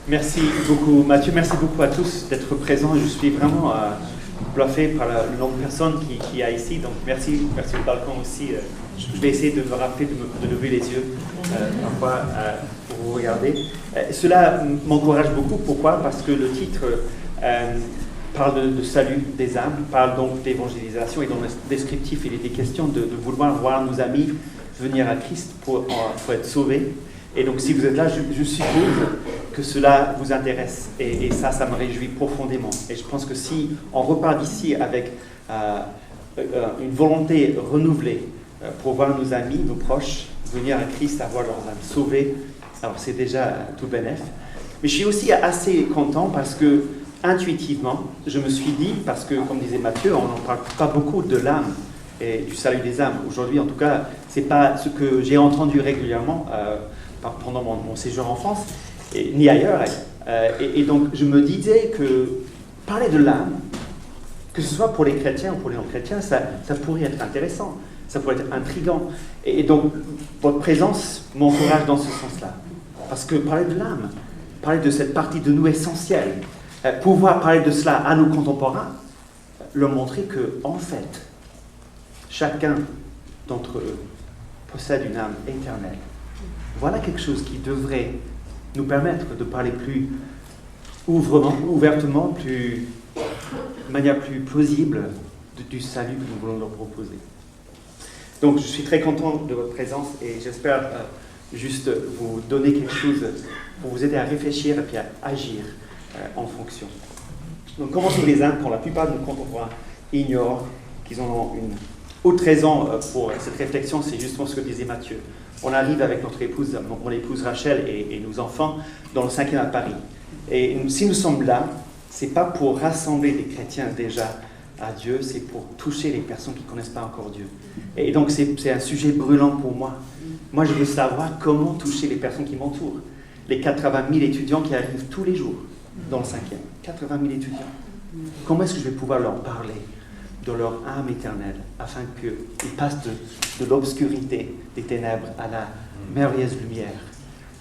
Merci beaucoup Mathieu, merci beaucoup à tous d'être présents. Je suis vraiment bluffé par le nombre de personnes qui y a ici, donc merci le balcon aussi. Je vais essayer de me rappeler de lever les yeux parfois pour vous regarder. Cela m'encourage beaucoup, pourquoi? Parce que le titre parle de salut des âmes, parle donc d'évangélisation, et dans le descriptif il était question de vouloir voir nos amis venir à Christ pour être sauvés. Et donc, si vous êtes là, je suppose que cela vous intéresse. Et ça me réjouit profondément. Et je pense que si on repart d'ici avec une volonté renouvelée pour voir nos amis, nos proches, venir à Christ, avoir leurs âmes sauvées, alors c'est déjà tout bénef. Mais je suis aussi assez content parce que, intuitivement, je me suis dit, parce que, comme disait Mathieu, on n'en parle pas beaucoup de l'âme et du salut des âmes. Aujourd'hui, en tout cas, ce n'est pas ce que j'ai entendu régulièrement pendant mon séjour en France, ni ailleurs. Et donc, je me disais que parler de l'âme, que ce soit pour les chrétiens ou pour les non-chrétiens, ça pourrait être intéressant, ça pourrait être intriguant. Et donc, votre présence m'encourage dans ce sens-là. Parce que parler de l'âme, parler de cette partie de nous essentielle, pouvoir parler de cela à nos contemporains, leur montrer que, en fait, chacun d'entre eux possède une âme éternelle. Voilà quelque chose qui devrait nous permettre de parler plus ouvertement, de manière plus plausible du salut que nous voulons leur proposer. Donc, je suis très content de votre présence et j'espère juste vous donner quelque chose pour vous aider à réfléchir et puis à agir en fonction. Donc, commençons les âmes quand la plupart de nos contemporains ignorent qu'ils en ont une. Autre raison pour cette réflexion, c'est justement ce que disait Mathieu. On arrive avec notre épouse, mon épouse Rachel et nos enfants dans le 5e à Paris. Et si nous sommes là, ce n'est pas pour rassembler des chrétiens déjà à Dieu, c'est pour toucher les personnes qui ne connaissent pas encore Dieu. Et donc c'est un sujet brûlant pour moi. Moi, je veux savoir comment toucher les personnes qui m'entourent. Les 80 000 étudiants qui arrivent tous les jours dans le 5e. 80 000 étudiants. Comment est-ce que je vais pouvoir leur parler de leur âme éternelle, afin qu'ils passent de l'obscurité des ténèbres à la merveilleuse lumière.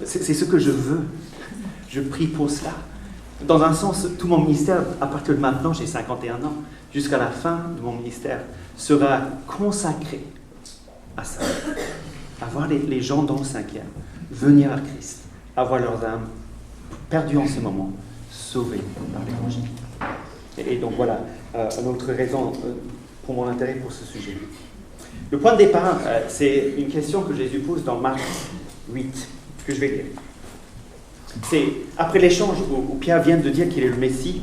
C'est ce que je veux. Je prie pour cela. Dans un sens, tout mon ministère, à partir de maintenant, j'ai 51 ans, jusqu'à la fin de mon ministère, sera consacré à ça. À voir les gens dans le 5e venir à Christ, à voir leurs âmes perdues en ce moment, sauvées par l'Évangile. Et donc voilà, une autre raison pour mon intérêt pour ce sujet. Le point de départ, c'est une question que Jésus pose dans Marc 8, que je vais lire. C'est après l'échange où Pierre vient de dire qu'il est le Messie,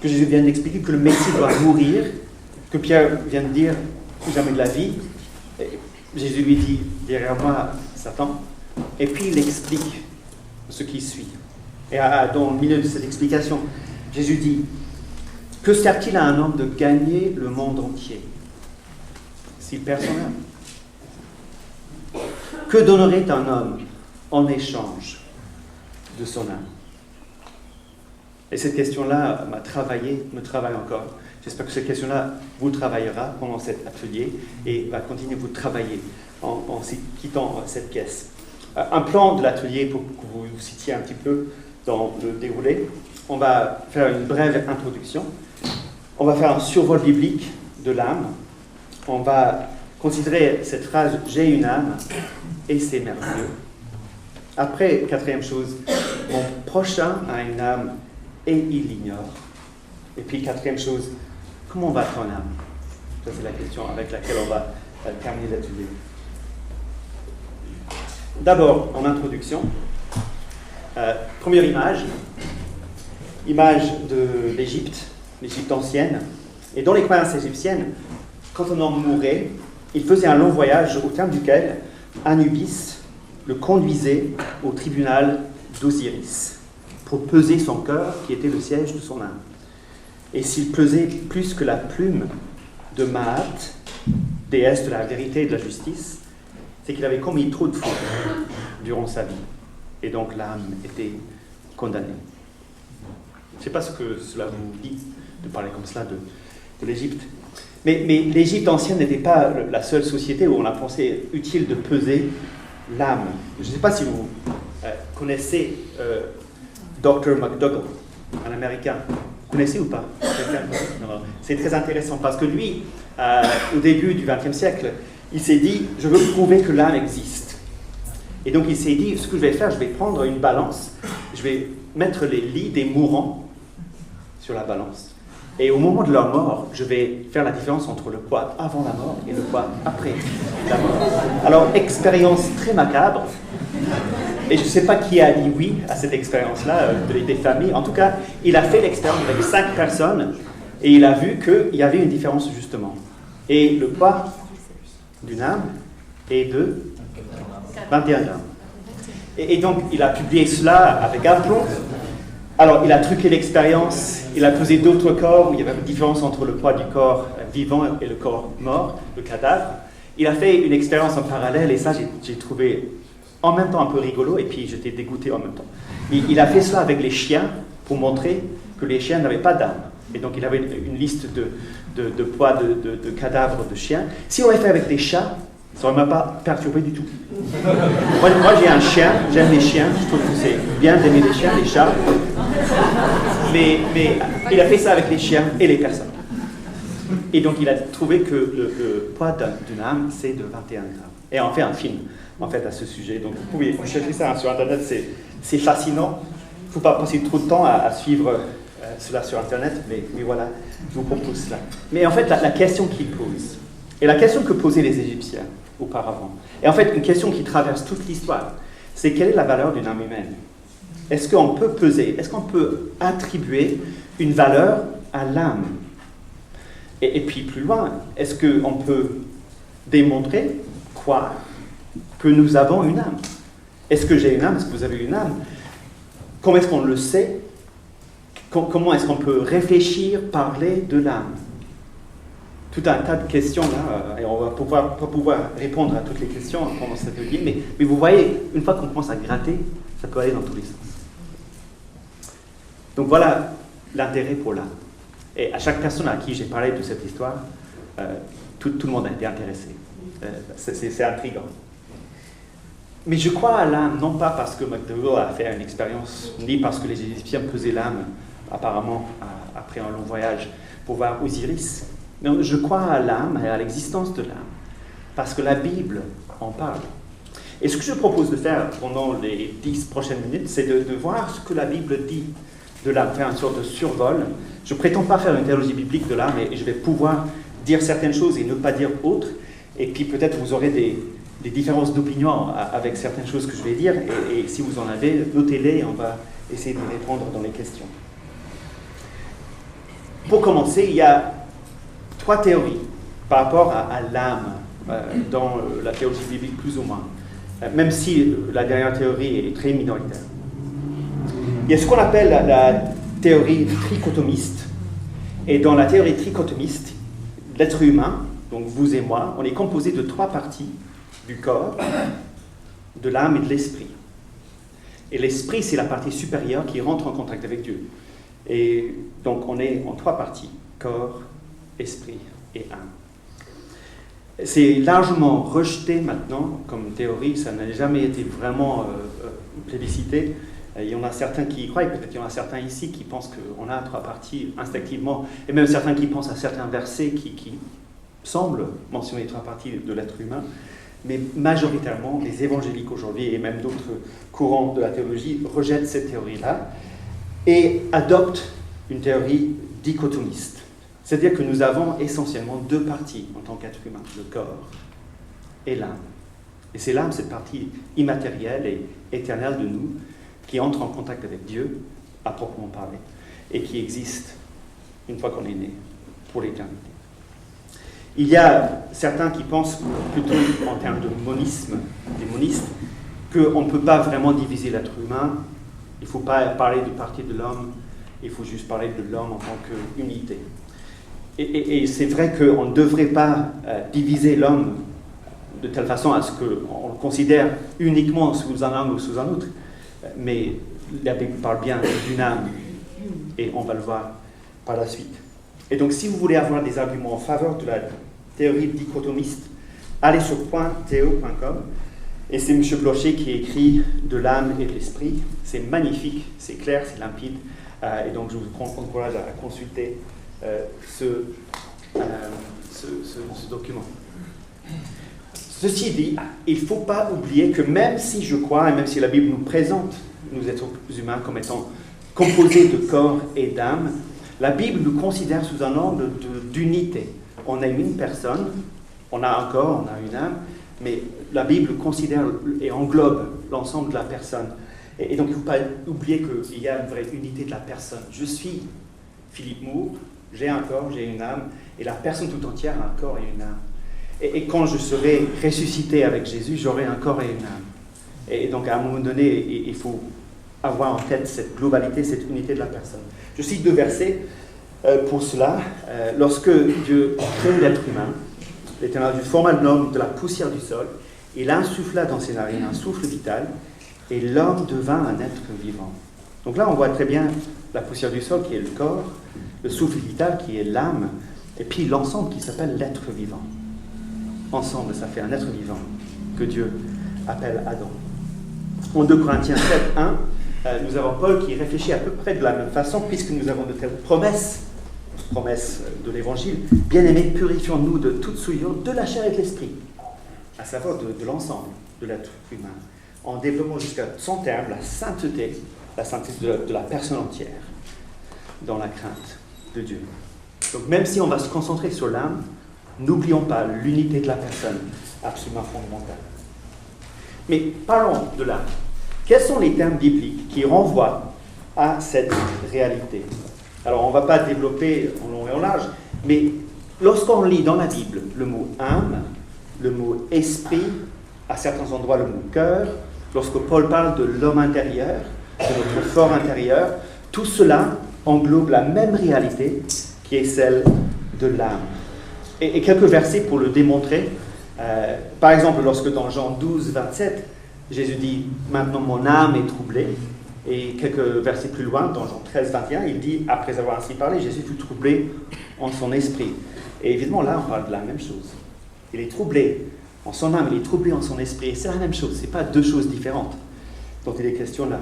que Jésus vient d'expliquer que le Messie doit mourir, que Pierre vient de dire jamais de la vie. Et Jésus lui dit, derrière moi, Satan, et puis il explique ce qui suit. Et dans le milieu de cette explication, Jésus dit, que sert-il à un homme de gagner le monde entier s'il perd son âme? Que donnerait un homme en échange de son âme? Et cette question-là me travaille encore. J'espère que cette question-là vous travaillera pendant cet atelier et va continuer à vous travailler en quittant cette pièce. Un plan de l'atelier pour que vous vous citiez un petit peu dans le déroulé. On va faire une brève introduction. On va faire un survol biblique de l'âme. On va considérer cette phrase « j'ai une âme » et c'est merveilleux. Après, quatrième chose, mon prochain a une âme et il l'ignore. Et puis, quatrième chose, comment va ton âme? Ça, c'est la question avec laquelle on va terminer l'atelier. D'abord, en introduction, première image de l'Égypte ancienne. Et dans les croyances égyptiennes, quand un homme mourait, il faisait un long voyage au terme duquel Anubis le conduisait au tribunal d'Osiris pour peser son cœur, qui était le siège de son âme. Et s'il pesait plus que la plume de Maat, déesse de la vérité et de la justice, c'est qu'il avait commis trop de fautes durant sa vie. Et donc l'âme était condamnée. Je ne sais pas ce que cela vous dit de parler comme cela de l'Égypte. Mais l'Égypte ancienne n'était pas la seule société où on a pensé utile de peser l'âme. Je ne sais pas si vous connaissez Dr. McDougall, un Américain. Vous connaissez ou pas? Non. C'est très intéressant parce que lui, au début du XXe siècle, il s'est dit, je veux prouver que l'âme existe. Et donc il s'est dit, ce que je vais faire, je vais prendre une balance, je vais mettre les lits des mourants sur la balance. Et au moment de leur mort, je vais faire la différence entre le poids avant la mort et le poids après la mort. Alors, expérience très macabre. Et je ne sais pas qui a dit oui à cette expérience-là, des familles. En tout cas, il a fait l'expérience avec 5 personnes et il a vu qu'il y avait une différence justement. Et le poids d'une âme est de 21 grammes. Et donc, il a publié cela avec aplomb. Alors, il a truqué l'expérience, il a posé d'autres corps où il y avait une différence entre le poids du corps vivant et le corps mort, le cadavre. Il a fait une expérience en parallèle et ça, j'ai trouvé en même temps un peu rigolo et puis j'étais dégoûté en même temps. Il a fait cela avec les chiens pour montrer que les chiens n'avaient pas d'âme. Et donc, il avait une liste de poids de cadavres de chiens. Si on l'avait fait avec des chats, ça ne m'a pas perturbé du tout. Moi, j'ai un chien, j'aime les chiens, je trouve que c'est bien d'aimer les chiens, les chats. Mais il a fait ça avec les chiens et les personnes. Et donc, il a trouvé que le poids d'une âme, c'est de 21 grammes. Et on fait un film, en fait, à ce sujet. Donc, vous pouvez chercher ça sur Internet, c'est fascinant. Il ne faut pas passer trop de temps à suivre cela sur Internet, mais voilà, je vous propose cela. Mais en fait, la question qu'il pose, et la question que posaient les Égyptiens auparavant, et en fait, une question qui traverse toute l'histoire, c'est quelle est la valeur d'une âme humaine? Est-ce qu'on peut peser, est-ce qu'on peut attribuer une valeur à l'âme? Et puis plus loin, est-ce qu'on peut démontrer, croire, que nous avons une âme? Est-ce que j'ai une âme? Est-ce que vous avez une âme? Comment est-ce qu'on le sait? Comment est-ce qu'on peut réfléchir, parler de l'âme? Tout un tas de questions là, et on va pas pouvoir répondre à toutes les questions pendant cet atelier, mais vous voyez, une fois qu'on commence à gratter, ça peut aller dans tous les sens. Donc voilà l'intérêt pour l'âme. Et à chaque personne à qui j'ai parlé de cette histoire, tout le monde a été intéressé. C'est intriguant. Mais je crois à l'âme, non pas parce que McDougall a fait une expérience, ni parce que les Égyptiens pesaient l'âme, apparemment, après un long voyage, pour voir Osiris. Mais je crois à l'âme et à l'existence de l'âme, parce que la Bible en parle. Et ce que je propose de faire pendant les 10 prochaines minutes, c'est de voir ce que la Bible dit de l'âme, faire une sorte de survol. Je ne prétends pas faire une théologie biblique de l'âme, et je vais pouvoir dire certaines choses et ne pas dire autres. Et puis peut-être vous aurez des différences d'opinion avec certaines choses que je vais dire, et si vous en avez, notez-les et on va essayer de répondre dans les questions. Pour commencer, il y a 3 théories par rapport à l'âme dans la théologie biblique plus ou moins, même si la dernière théorie est très minoritaire. Il y a ce qu'on appelle la théorie trichotomiste, et dans la théorie trichotomiste, l'être humain, donc vous et moi, on est composé de 3 parties du corps, de l'âme et de l'esprit. Et l'esprit, c'est la partie supérieure qui rentre en contact avec Dieu. Et donc on est en 3 parties, corps, esprit et âme. C'est largement rejeté maintenant comme théorie, ça n'a jamais été vraiment plébiscité. Il y en a certains qui y croient, et peut-être qu'il y en a certains ici qui pensent qu'on a 3 parties instinctivement, et même certains qui pensent à certains versets qui semblent mentionner les 3 parties de l'être humain. Mais majoritairement, les évangéliques aujourd'hui, et même d'autres courants de la théologie, rejettent cette théorie-là et adoptent une théorie dichotomiste. C'est-à-dire que nous avons essentiellement 2 parties en tant qu'être humain, le corps et l'âme. Et c'est l'âme, cette partie immatérielle et éternelle de nous, qui entre en contact avec Dieu, à proprement parler, et qui existe une fois qu'on est né, pour l'éternité. Il y a certains qui pensent plutôt en termes de monisme, des monistes, qu'on ne peut pas vraiment diviser l'être humain, il ne faut pas parler de partie de l'homme, il faut juste parler de l'homme en tant qu'unité. Et c'est vrai qu'on ne devrait pas diviser l'homme de telle façon à ce qu'on le considère uniquement sous un angle ou sous un autre, mais la Bible parle bien d'une âme, et on va le voir par la suite. Et donc si vous voulez avoir des arguments en faveur de la théorie dichotomiste, allez sur .theo.com Et c'est M. Blocher qui écrit de l'âme et de l'esprit. C'est magnifique, c'est clair, c'est limpide. Et donc je vous encourage à consulter ce document. Ceci dit, il ne faut pas oublier que même si je crois, et même si la Bible nous présente nous êtres humains comme étant composés de corps et d'âme, la Bible nous considère sous un angle d'unité. On a une personne, on a un corps, on a une âme, mais la Bible considère et englobe l'ensemble de la personne. Et donc il ne faut pas oublier qu'il y a une vraie unité de la personne. Je suis Philippe Moore, j'ai un corps, j'ai une âme, et la personne tout entière a un corps et une âme. Et quand je serai ressuscité avec Jésus, j'aurai un corps et une âme. Et donc à un moment donné, il faut avoir en tête cette globalité, cette unité de la personne. Je cite 2 versets pour cela. Lorsque Dieu crée l'être humain, l'Éternel Dieu forma l'homme de la poussière du sol, il insuffla dans ses narines un souffle vital, et l'homme devint un être vivant. Donc là, on voit très bien la poussière du sol qui est le corps, le souffle vital qui est l'âme, et puis l'ensemble qui s'appelle l'être vivant. Ensemble, ça fait un être vivant que Dieu appelle Adam. En 2 Corinthiens 7, 1, nous avons Paul qui réfléchit à peu près de la même façon, puisque nous avons de telles promesses de l'Évangile. Bien-aimés, purifions-nous de toute souillure de la chair et de l'esprit, à savoir de l'ensemble de l'être humain, en développant jusqu'à son terme la sainteté de la personne entière, dans la crainte de Dieu. Donc même si on va se concentrer sur l'âme, n'oublions pas l'unité de la personne, absolument fondamentale. Mais parlons de l'âme. Quels sont les termes bibliques qui renvoient à cette réalité? Alors, on ne va pas développer en long et en large, mais lorsqu'on lit dans la Bible le mot âme, le mot esprit, à certains endroits le mot cœur, lorsque Paul parle de l'homme intérieur, de notre fort intérieur, tout cela englobe la même réalité qui est celle de l'âme. Et quelques versets pour le démontrer. Par exemple, lorsque dans Jean 12, 27, Jésus dit « Maintenant mon âme est troublée », et quelques versets plus loin, dans Jean 13, 21, il dit « Après avoir ainsi parlé, Jésus fut troublé en son esprit ». Et évidemment, là, on parle de la même chose. Il est troublé en son âme, il est troublé en son esprit. Et c'est la même chose, ce n'est pas 2 choses différentes dont il est question là.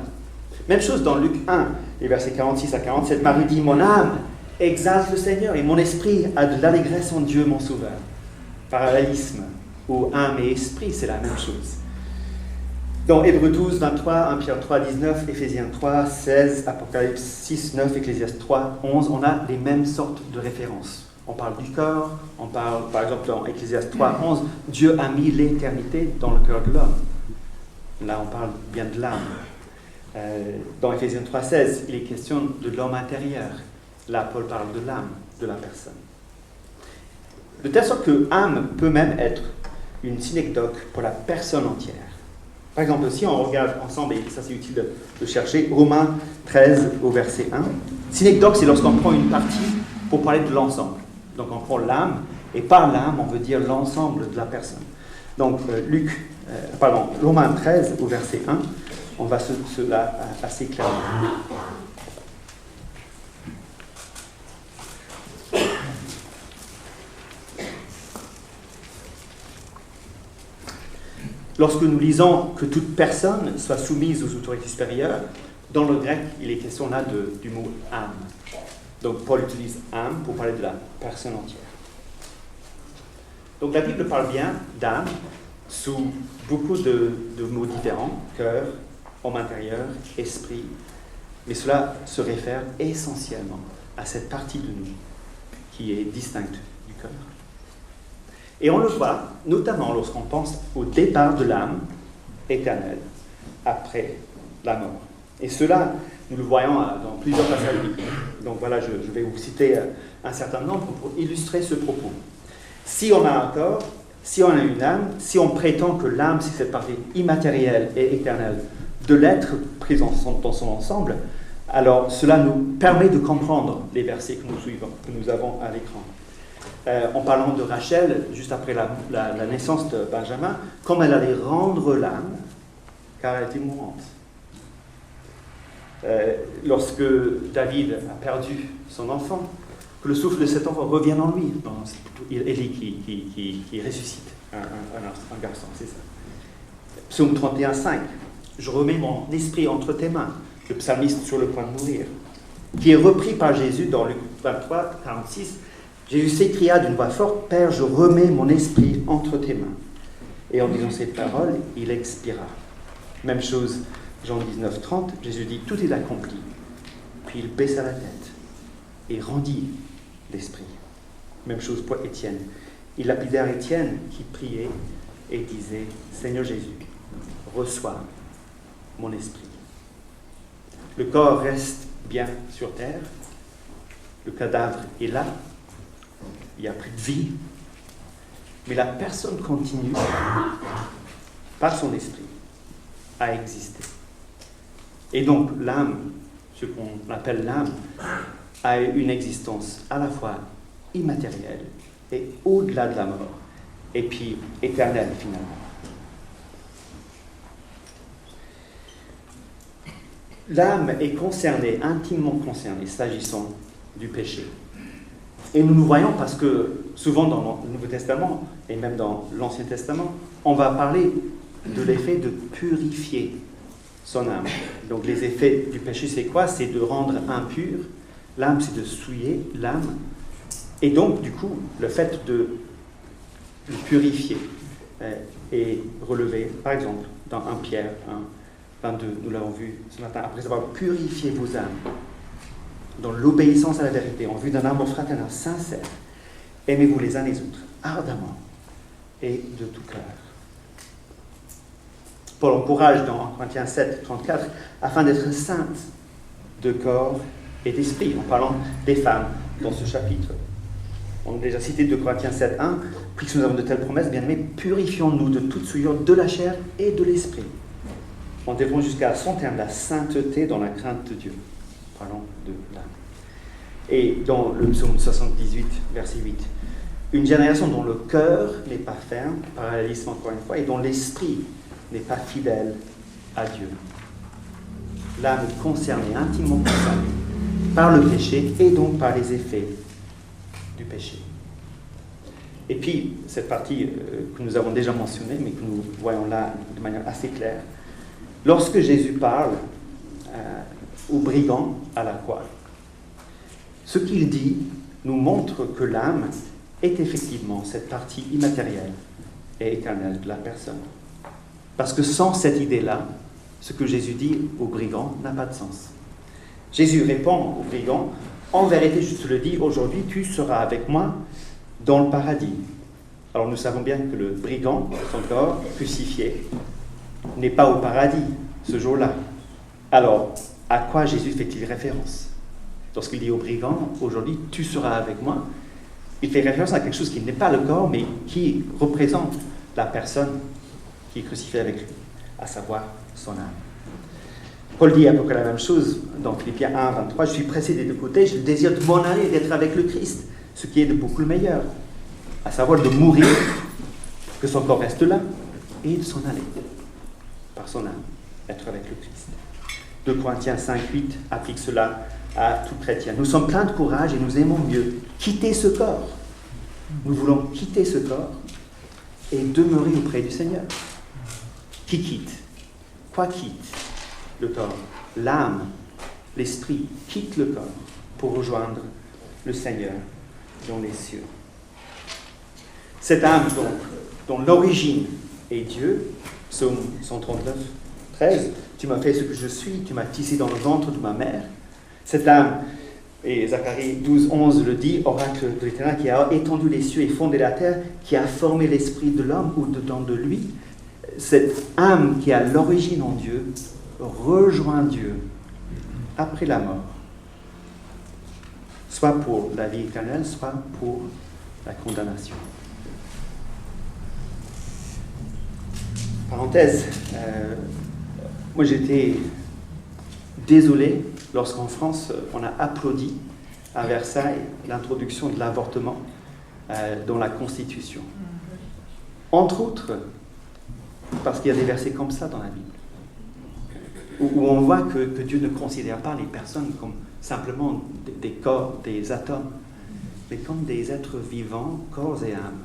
Même chose dans Luc 1, les versets 46 à 47, Marie dit « Mon âme exalte le Seigneur, et mon esprit a de l'allégresse en Dieu, mon Sauveur. » Parallélisme, où âme et esprit, c'est la même chose. Dans Hébreux 12, 23, 1 Pierre 3, 19, Éphésiens 3, 16, Apocalypse 6, 9, Ecclésiaste 3, 11, on a les mêmes sortes de références. On parle du corps, on parle, par exemple, dans Ecclésiaste 3, 11, Dieu a mis l'éternité dans le cœur de l'homme. Là, on parle bien de l'âme. Dans Éphésiens 3, 16, il est question de l'homme intérieur. Là, Paul parle de l'âme, de la personne. De telle sorte que âme peut même être une synecdoque pour la personne entière. Par exemple, si on regarde ensemble, et ça c'est utile de chercher, Romains 13 au verset 1, synecdoque, c'est lorsqu'on prend une partie pour parler de l'ensemble. Donc on prend l'âme, et par l'âme, on veut dire l'ensemble de la personne. Donc Romains 13 au verset 1, on va cela assez clairement. Lorsque nous lisons que toute personne soit soumise aux autorités supérieures, dans le grec, il est question là du mot âme. Donc Paul utilise âme pour parler de la personne entière. Donc la Bible parle bien d'âme sous beaucoup de mots différents, cœur, homme intérieur, esprit, mais cela se réfère essentiellement à cette partie de nous qui est distincte du cœur. Et on le voit notamment lorsqu'on pense au départ de l'âme éternelle après la mort. Et cela, nous le voyons dans plusieurs passages bibliques. Donc voilà, je vais vous citer un certain nombre pour illustrer ce propos. Si on a un corps, si on a une âme, si on prétend que l'âme, c'est cette partie immatérielle et éternelle de l'être prise dans son ensemble, alors cela nous permet de comprendre les versets que nous avons à l'écran. En parlant de Rachel, juste après la naissance de Benjamin, comme elle allait rendre l'âme, car elle était mourante. Lorsque David a perdu son enfant, que le souffle de cet enfant revienne en lui. Élie qui ressuscite un garçon, c'est ça. Psaume 31, 5. Je remets mon esprit entre tes mains, le psalmiste sur le point de mourir, qui est repris par Jésus dans Luc 23, 46. Jésus s'écria d'une voix forte, « Père, je remets mon esprit entre tes mains. » Et en disant ces paroles, il expira. Même chose, Jean 19, 30, Jésus dit, « Tout est accompli. » Puis il baissa la tête et rendit l'esprit. Même chose pour Étienne. Il lapidèrent Étienne qui priait et disait, « Seigneur Jésus, reçois mon esprit. » Le corps reste bien sur terre, le cadavre est là, il n'y a plus de vie, mais la personne continue, par son esprit, à exister. Et donc l'âme, ce qu'on appelle l'âme, a une existence à la fois immatérielle et au-delà de la mort, et puis éternelle finalement. L'âme est concernée, intimement concernée, s'agissant du péché. Et nous nous voyons parce que souvent dans le Nouveau Testament, et même dans l'Ancien Testament, on va parler de l'effet de purifier son âme. Donc les effets du péché, c'est quoi? C'est de rendre impur. L'âme, c'est de souiller l'âme. Et donc, du coup, le fait de le purifier est relevé, par exemple, dans 1 Pierre 1, 22, nous l'avons vu ce matin, après avoir purifié vos âmes dans l'obéissance à la vérité, en vue d'un amour fraternel sincère, aimez-vous les uns les autres ardemment et de tout cœur. Paul encourage dans Corinthiens 7, 34, afin d'être saintes de corps et d'esprit, en parlant des femmes dans ce chapitre. On a déjà cité de Corinthiens 7, 1, puisque nous avons de telles promesses, bien-aimés, purifions-nous de toute souillure de la chair et de l'esprit, en développant jusqu'à son terme la sainteté dans la crainte de Dieu. Parlons de l'âme. Et dans le psaume 78, verset 8, une génération dont le cœur n'est pas ferme, parallélisme encore une fois, et dont l'esprit n'est pas fidèle à Dieu. L'âme est concernée, intimement concernée, par le péché et donc par les effets du péché. Et puis, cette partie que nous avons déjà mentionnée, mais que nous voyons là de manière assez claire, lorsque Jésus parle aux brigands à la croix, ce qu'il dit nous montre que l'âme est effectivement cette partie immatérielle et éternelle de la personne. Parce que sans cette idée-là, ce que Jésus dit aux brigands n'a pas de sens. Jésus répond aux brigands, « En vérité, je te le dis, aujourd'hui, tu seras avec moi dans le paradis. » Alors nous savons bien que le brigand, son corps crucifié, n'est pas au paradis ce jour-là. Alors, à quoi Jésus fait-il référence? Lorsqu'il dit aux brigands, « Aujourd'hui, tu seras avec moi », il fait référence à quelque chose qui n'est pas le corps, mais qui représente la personne qui est crucifiée avec lui, à savoir son âme. Paul dit à peu près la même chose dans Philippiens 1, 23, « Je suis pressé des deux côtés, je désire de m'en aller, d'être avec le Christ, ce qui est de beaucoup le meilleur, à savoir de mourir, que son corps reste là, et de s'en aller, par son âme, être avec le Christ. » 2 Corinthiens 5, 8 applique cela à tout chrétien. Nous sommes pleins de courage et nous aimons mieux quitter ce corps. Nous voulons quitter ce corps et demeurer auprès du Seigneur. Qui quitte? Quoi quitte le corps? L'âme, l'esprit quitte le corps pour rejoindre le Seigneur dans les cieux. Cette âme donc, dont l'origine est Dieu, psaume 139, 13, « Tu m'as fait ce que je suis, tu m'as tissé dans le ventre de ma mère ». Cette âme, et Zacharie 12, 11 le dit, oracle de l'Éternel qui a étendu les cieux et fondé la terre, qui a formé l'esprit de l'homme au-dedans de lui. Cette âme qui a l'origine en Dieu rejoint Dieu après la mort, soit pour la vie éternelle, soit pour la condamnation. Parenthèse, moi j'étais désolé lorsqu'en France on a applaudi à Versailles l'introduction de l'avortement dans la Constitution. Entre autres, parce qu'il y a des versets comme ça dans la Bible, où on voit que Dieu ne considère pas les personnes comme simplement des corps, des atomes, mais comme des êtres vivants, corps et âme,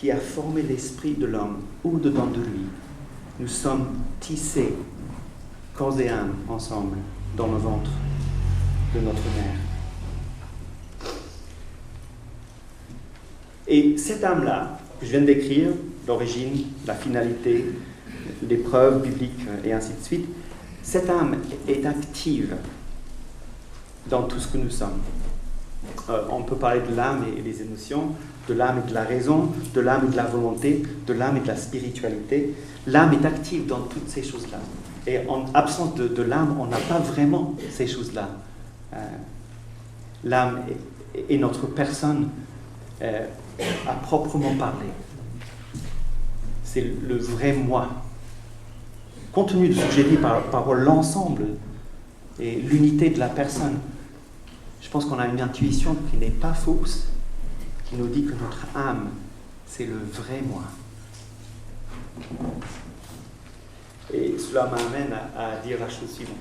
qui a formé l'esprit de l'homme au-dedans de lui. Nous sommes tissés, corps et âme, ensemble, dans le ventre de notre mère. Et cette âme-là, que je viens de décrire, l'origine, la finalité, les preuves bibliques et ainsi de suite, cette âme est active dans tout ce que nous sommes. On peut parler de l'âme et des émotions, de l'âme et de la raison, de l'âme et de la volonté, de l'âme et de la spiritualité. L'âme est active dans toutes ces choses-là. Et en absence de l'âme, on n'a pas vraiment ces choses-là. L'âme est notre personne à proprement parler. C'est le vrai moi. Compte tenu de ce que j'ai dit par l'ensemble et l'unité de la personne, je pense qu'on a une intuition qui n'est pas fausse, qui nous dit que notre âme, c'est le vrai moi. Et cela m'amène à dire la chose suivante.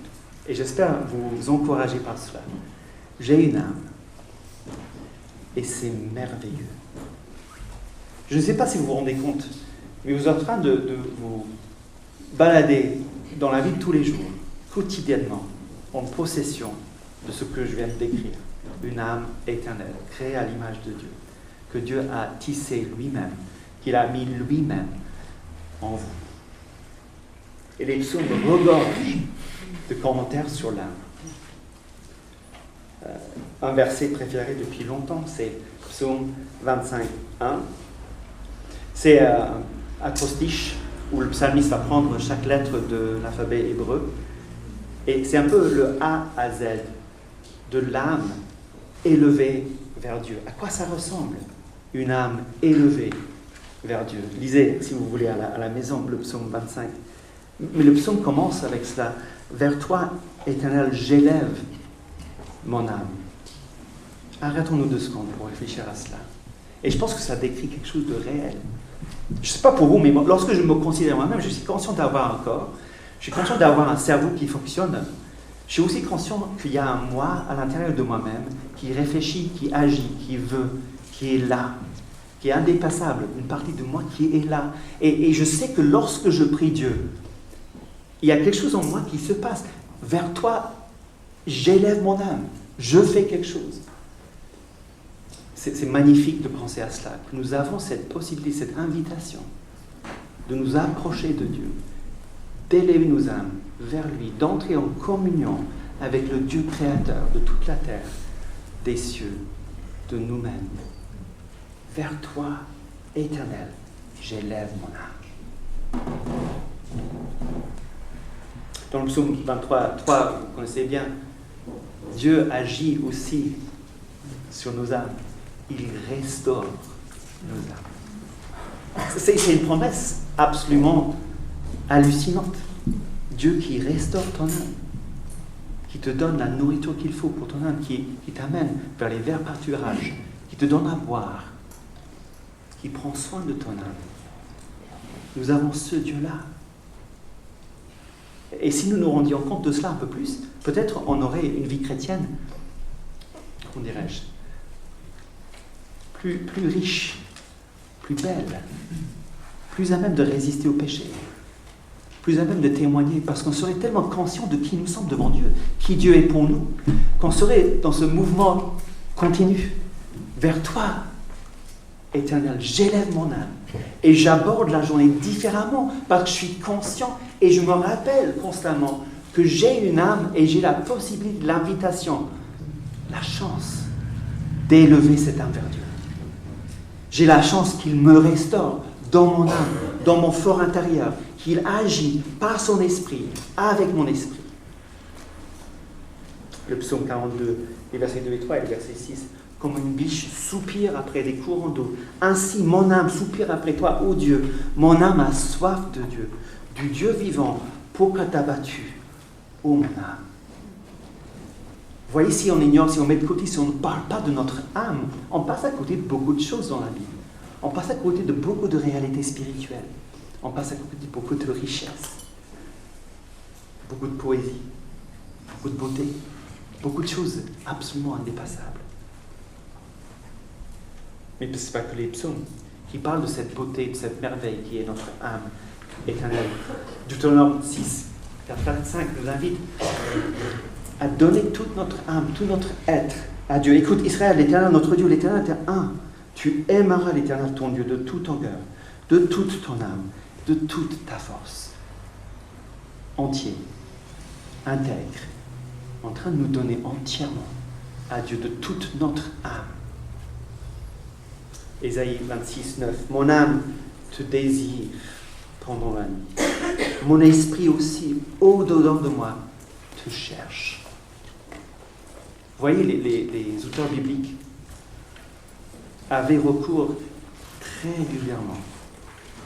Et j'espère vous encourager par cela. J'ai une âme. Et c'est merveilleux. Je ne sais pas si vous vous rendez compte, mais vous êtes en train de vous balader dans la vie de tous les jours, quotidiennement, en possession de ce que je viens de décrire. Une âme éternelle, créée à l'image de Dieu, que Dieu a tissé lui-même, qu'il a mis lui-même en vous. Et les psaumes regorgent de commentaires sur l'âme. Un verset préféré depuis longtemps, c'est Psaume 25, 1. C'est acrostiche, où le psalmiste va prendre chaque lettre de l'alphabet hébreu. Et c'est un peu le A à Z de l'âme élevée vers Dieu. À quoi ça ressemble, une âme élevée vers Dieu? Lisez, si vous voulez, à la maison, le psaume 25. Mais le psaume commence avec cela. Vers toi, Éternel, j'élève mon âme. Arrêtons-nous 2 secondes pour réfléchir à cela. Et je pense que ça décrit quelque chose de réel. Je ne sais pas pour vous, mais lorsque je me considère moi-même, je suis conscient d'avoir un corps, je suis conscient d'avoir un cerveau qui fonctionne. Je suis aussi conscient qu'il y a un moi à l'intérieur de moi-même qui réfléchit, qui agit, qui veut, qui est là, qui est indépassable, une partie de moi qui est là. Et je sais que lorsque je prie Dieu, il y a quelque chose en moi qui se passe. Vers toi, j'élève mon âme, je fais quelque chose. C'est magnifique de penser à cela, que nous avons cette possibilité, cette invitation de nous approcher de Dieu, d'élever nos âmes vers lui, d'entrer en communion avec le Dieu créateur de toute la terre, des cieux, de nous-mêmes. Vers toi, Éternel, j'élève mon âme. Dans le psaume 23, 3, vous connaissez bien, Dieu agit aussi sur nos âmes. Il restaure nos âmes. C'est une promesse absolument hallucinante. Dieu qui restaure ton âme, qui te donne la nourriture qu'il faut pour ton âme, qui t'amène vers les verts pâturages, qui te donne à boire, qui prend soin de ton âme. Nous avons ce Dieu-là. Et si nous nous rendions compte de cela un peu plus, peut-être on aurait une vie chrétienne, comment dirais-je, plus riche, plus belle, plus à même de résister au péché, plus à même de témoigner, parce qu'on serait tellement conscient de qui nous sommes devant Dieu, qui Dieu est pour nous, qu'on serait dans ce mouvement continu vers toi, Éternel, j'élève mon âme et j'aborde la journée différemment parce que je suis conscient et je me rappelle constamment que j'ai une âme et j'ai la possibilité, l'invitation, la chance d'élever cette âme vers Dieu. J'ai la chance qu'il me restaure dans mon âme, dans mon fort intérieur, qu'il agit par son esprit, avec mon esprit. Le psaume 42, les versets 2 et 3 et le verset 6. Comme une biche soupire après des courants d'eau. Ainsi, mon âme soupire après toi, ô Dieu. Mon âme a soif de Dieu, du Dieu vivant. Pourquoi t'as battu, ô mon âme? Vous voyez, si on ignore, si on met de côté, si on ne parle pas de notre âme, on passe à côté de beaucoup de choses dans la Bible. On passe à côté de beaucoup de réalités spirituelles. On passe à côté de beaucoup de richesses. Beaucoup de poésie. Beaucoup de beauté. Beaucoup de choses absolument indépassables. Mais ce n'est pas que les psaumes. qui parle de cette beauté, de cette merveille qui est notre âme éternelle. Deutéronome 6, 4-5 nous invite à donner toute notre âme, tout notre être à Dieu. Écoute, Israël, l'Éternel, notre Dieu, l'Éternel est un. Tu aimeras l'Éternel, ton Dieu, de tout ton cœur, de toute ton âme, de toute ta force. Entier, intègre, en train de nous donner entièrement à Dieu de toute notre âme. Ésaïe 26, 9. Mon âme te désire pendant la nuit. Mon esprit aussi, au-dedans de moi, te cherche. Vous voyez, les auteurs bibliques avaient recours très régulièrement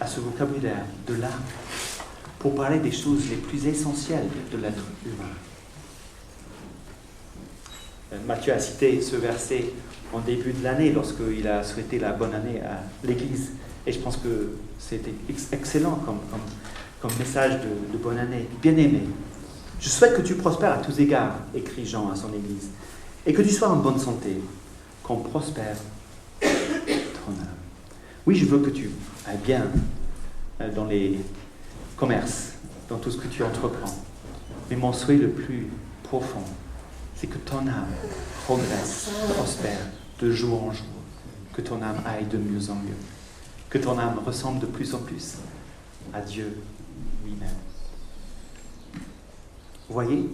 à ce vocabulaire de l'âme pour parler des choses les plus essentielles de l'être humain. Matthieu a cité ce verset en début de l'année lorsqu'il a souhaité la bonne année à l'Église. Et je pense que c'était excellent comme message de bonne année. Bien-aimé, je souhaite que tu prospères à tous égards, écrit Jean à son Église, et que tu sois en bonne santé, qu'on prospère ton âme. Oui, je veux que tu ailles bien dans les commerces, dans tout ce que tu entreprends. Mais mon souhait le plus profond, c'est que ton âme progresse, prospère de jour en jour, que ton âme aille de mieux en mieux, que ton âme ressemble de plus en plus à Dieu lui-même. Vous voyez,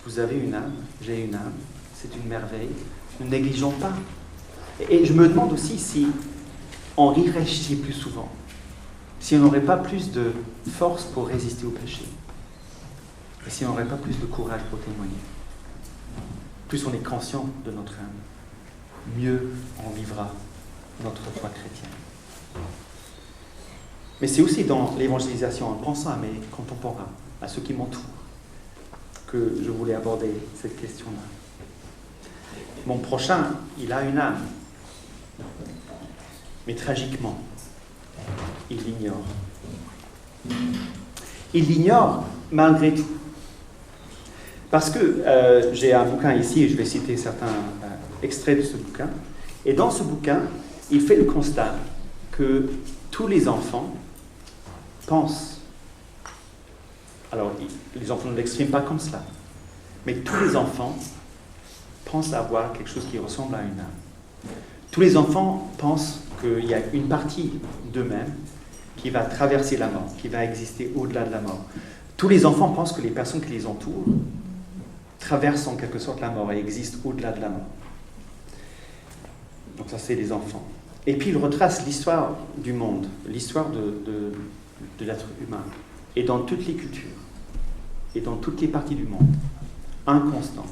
vous avez une âme, j'ai une âme, c'est une merveille, ne négligeons pas. Et je me demande aussi si on y réfléchit plus souvent, si on n'aurait pas plus de force pour résister au péché, et si on n'aurait pas plus de courage pour témoigner. Plus on est conscient de notre âme, mieux on vivra notre foi chrétienne. Mais c'est aussi dans l'évangélisation, en pensant à mes contemporains, à ceux qui m'entourent, que je voulais aborder cette question-là. Mon prochain, il a une âme, mais tragiquement, il l'ignore. Il l'ignore malgré tout. Parce que j'ai un bouquin ici, et je vais citer certains extraits de ce bouquin, et dans ce bouquin, il fait le constat que tous les enfants pensent, alors les enfants ne l'expriment pas comme cela, mais tous les enfants pensent avoir quelque chose qui ressemble à une âme. Tous les enfants pensent qu'il y a une partie d'eux-mêmes qui va traverser la mort, qui va exister au-delà de la mort. Tous les enfants pensent que les personnes qui les entourent traversent en quelque sorte la mort et existent au-delà de la mort. Donc ça, c'est les enfants. Et puis il retrace l'histoire du monde, l'histoire de l'être humain. Et dans toutes les cultures, et dans toutes les parties du monde, un constant,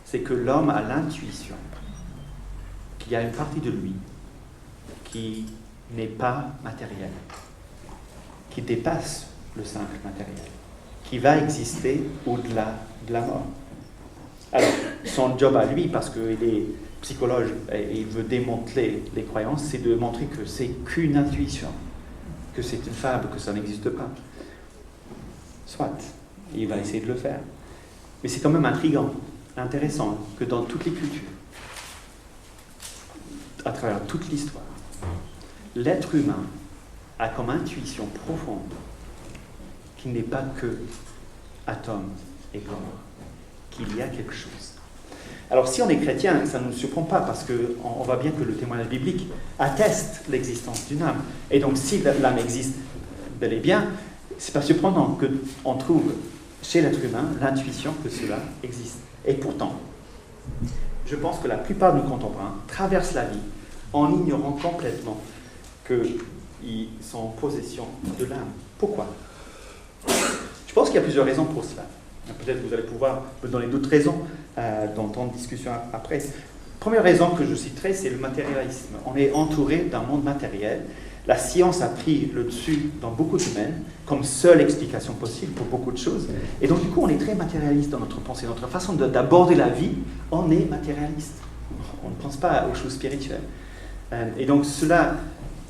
c'est que l'homme a l'intuition qu'il y a une partie de lui qui n'est pas matérielle, qui dépasse le simple matériel, qui va exister au-delà de la mort. Alors, son job à lui, parce qu'il est psychologue et il veut démanteler les croyances, c'est de montrer que c'est qu'une intuition, que c'est une fable, que ça n'existe pas. Soit, il va essayer de le faire. Mais c'est quand même intriguant, intéressant, que dans toutes les cultures, à travers toute l'histoire, l'être humain a comme intuition profonde qu'il n'est pas que atome et corps, qu'il y a quelque chose. Alors si on est chrétien, ça ne nous surprend pas parce qu'on voit bien que le témoignage biblique atteste l'existence d'une âme. Et donc si l'âme existe bel et bien, c'est pas surprenant qu'on trouve chez l'être humain l'intuition que cela existe. Et pourtant, je pense que la plupart de nos contemporains traversent la vie en ignorant complètement qu'ils sont en possession de l'âme. Pourquoi ? Je pense qu'il y a plusieurs raisons pour cela. Peut-être que vous allez pouvoir me donner d'autres raisons dans ton discussion après. Première raison que je citerai, c'est le matérialisme. On est entouré d'un monde matériel. La science a pris le dessus dans beaucoup de domaines, comme seule explication possible pour beaucoup de choses. Et donc, du coup, on est très matérialiste dans notre pensée, notre façon d'aborder la vie, on est matérialiste. On ne pense pas aux choses spirituelles. Et donc, cela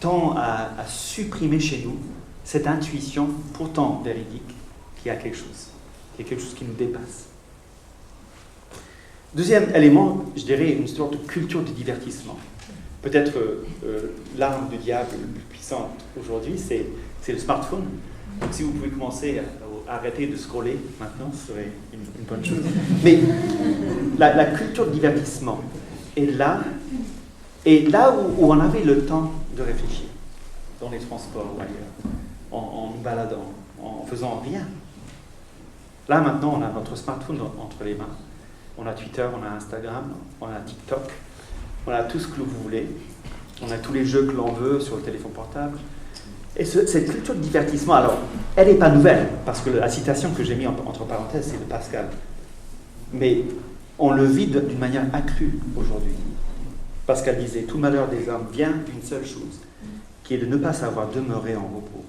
tend à supprimer chez nous cette intuition, pourtant véridique, qu'il y a quelque chose. Il y a quelque chose qui nous dépasse. Deuxième élément, je dirais une sorte de culture de divertissement. Peut-être l'arme du diable le plus puissante aujourd'hui, c'est le smartphone. Donc si vous pouvez commencer à arrêter de scroller maintenant, ce serait une bonne chose. Mais la culture de divertissement est là, et là où on avait le temps de réfléchir, dans les transports ou ailleurs, en nous baladant, en faisant rien. Là maintenant, on a notre smartphone entre les mains. On a Twitter, on a Instagram, on a TikTok, on a tout ce que vous voulez. On a tous les jeux que l'on veut sur le téléphone portable. Et cette culture de divertissement, alors, elle n'est pas nouvelle, parce que la citation que j'ai mise entre parenthèses, c'est de Pascal. Mais on le vit d'une manière accrue aujourd'hui. Pascal disait, tout malheur des hommes vient d'une seule chose, qui est de ne pas savoir demeurer en repos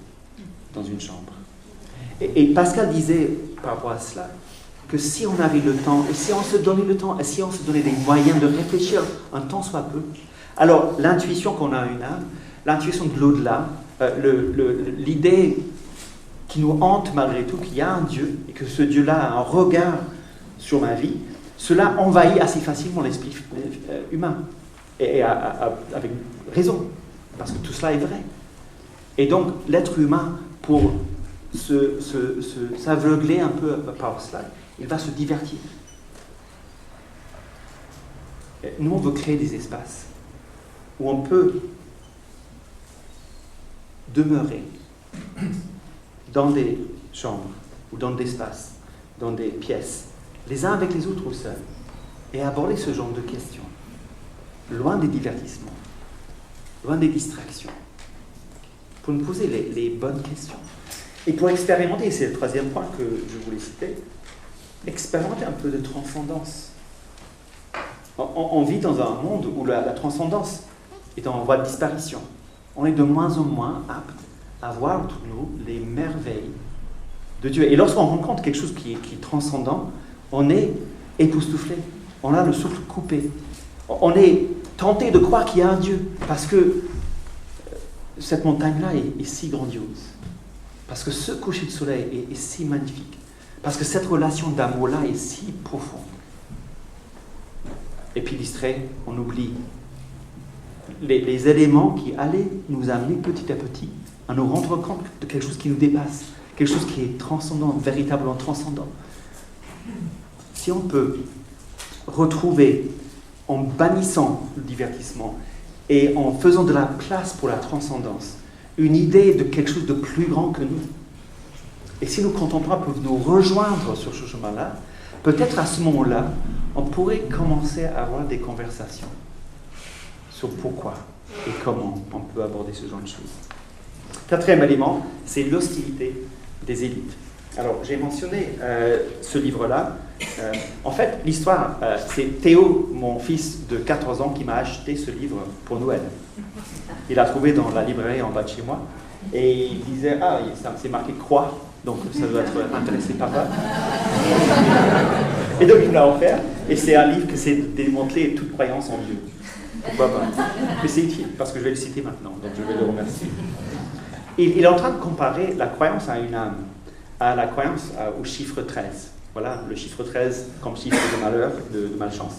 dans une chambre. Et Pascal disait, par rapport à cela, que si on avait le temps, et si on se donnait le temps, et si on se donnait des moyens de réfléchir un temps soit peu, alors l'intuition qu'on a une âme, l'intuition de l'au-delà, l'idée qui nous hante malgré tout, qu'il y a un Dieu, et que ce Dieu-là a un regard sur ma vie, cela envahit assez facilement l'esprit humain, et avec raison, parce que tout cela est vrai. Et donc l'être humain, pour s'aveugler un peu par cela, il va se divertir. Nous, on veut créer des espaces où on peut demeurer dans des chambres ou dans des espaces, dans des pièces, les uns avec les autres ou seuls, et aborder ce genre de questions, loin des divertissements, loin des distractions, pour nous poser les bonnes questions. Et pour expérimenter, c'est le troisième point que je voulais citer, expérimenter un peu de transcendance. On vit dans un monde où la transcendance est en voie de disparition. On est de moins en moins apte à voir autour de nous les merveilles de Dieu. Et lorsqu'on rencontre quelque chose qui est transcendant, on est époustouflé. On a le souffle coupé. On est tenté de croire qu'il y a un Dieu, parce que cette montagne-là est si grandiose. Parce que ce coucher de soleil est si magnifique. Parce que cette relation d'amour-là est si profonde. Et puis distrait, on oublie les éléments qui allaient nous amener petit à petit à nous rendre compte de quelque chose qui nous dépasse, quelque chose qui est transcendant, véritablement transcendant. Si on peut retrouver, en bannissant le divertissement et en faisant de la place pour la transcendance, une idée de quelque chose de plus grand que nous, et si nos contemporains peuvent nous rejoindre sur ce chemin-là, peut-être à ce moment-là, on pourrait commencer à avoir des conversations sur pourquoi et comment on peut aborder ce genre de choses. Quatrième élément, c'est l'hostilité des élites. Alors, j'ai mentionné ce livre-là. En fait, l'histoire, c'est Théo, mon fils de 14 ans, qui m'a acheté ce livre pour Noël. Il l'a trouvé dans la librairie en bas de chez moi. Et il disait, c'est marqué croix, donc ça doit être intéressé par ça. Et donc il me l'a offert. Et c'est un livre qui essaie de démanteler toute croyance en Dieu. Pourquoi pas? Mais c'est utile, parce que je vais le citer maintenant, donc je vais le remercier. Il est en train de comparer la croyance à une âme, à la croyance au chiffre 13. Voilà, le chiffre 13 comme chiffre de malheur, de malchance.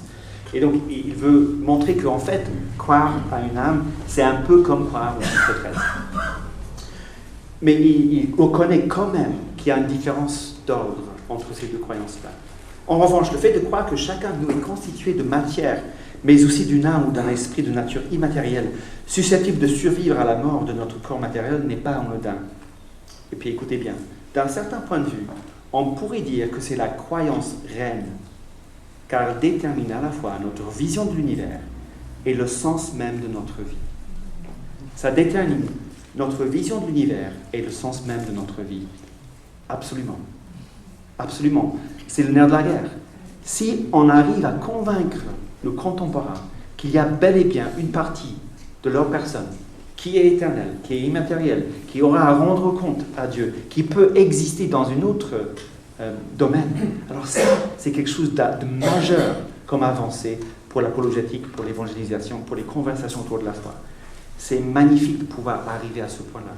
Et donc, il veut montrer qu'en fait, croire à une âme, c'est un peu comme croire au chiffre 13. Mais il reconnaît quand même qu'il y a une différence d'ordre entre ces deux croyances-là. En revanche, le fait de croire que chacun de nous est constitué de matière, mais aussi d'une âme ou d'un esprit de nature immatérielle, susceptible de survivre à la mort de notre corps matériel, n'est pas anodin. Et puis écoutez bien, d'un certain point de vue, on pourrait dire que c'est la croyance reine, car elle détermine à la fois notre vision de l'univers et le sens même de notre vie. Ça détermine notre vision de l'univers et le sens même de notre vie. Absolument. Absolument. C'est le nerf de la guerre. Si on arrive à convaincre nos contemporains qu'il y a bel et bien une partie de leur personne qui est éternelle, qui est immatérielle, qui aura à rendre compte à Dieu, qui peut exister dans un autre domaine, alors ça, c'est quelque chose de majeur comme avancée pour l'apologétique, pour l'évangélisation, pour les conversations autour de la foi. C'est magnifique de pouvoir arriver à ce point-là.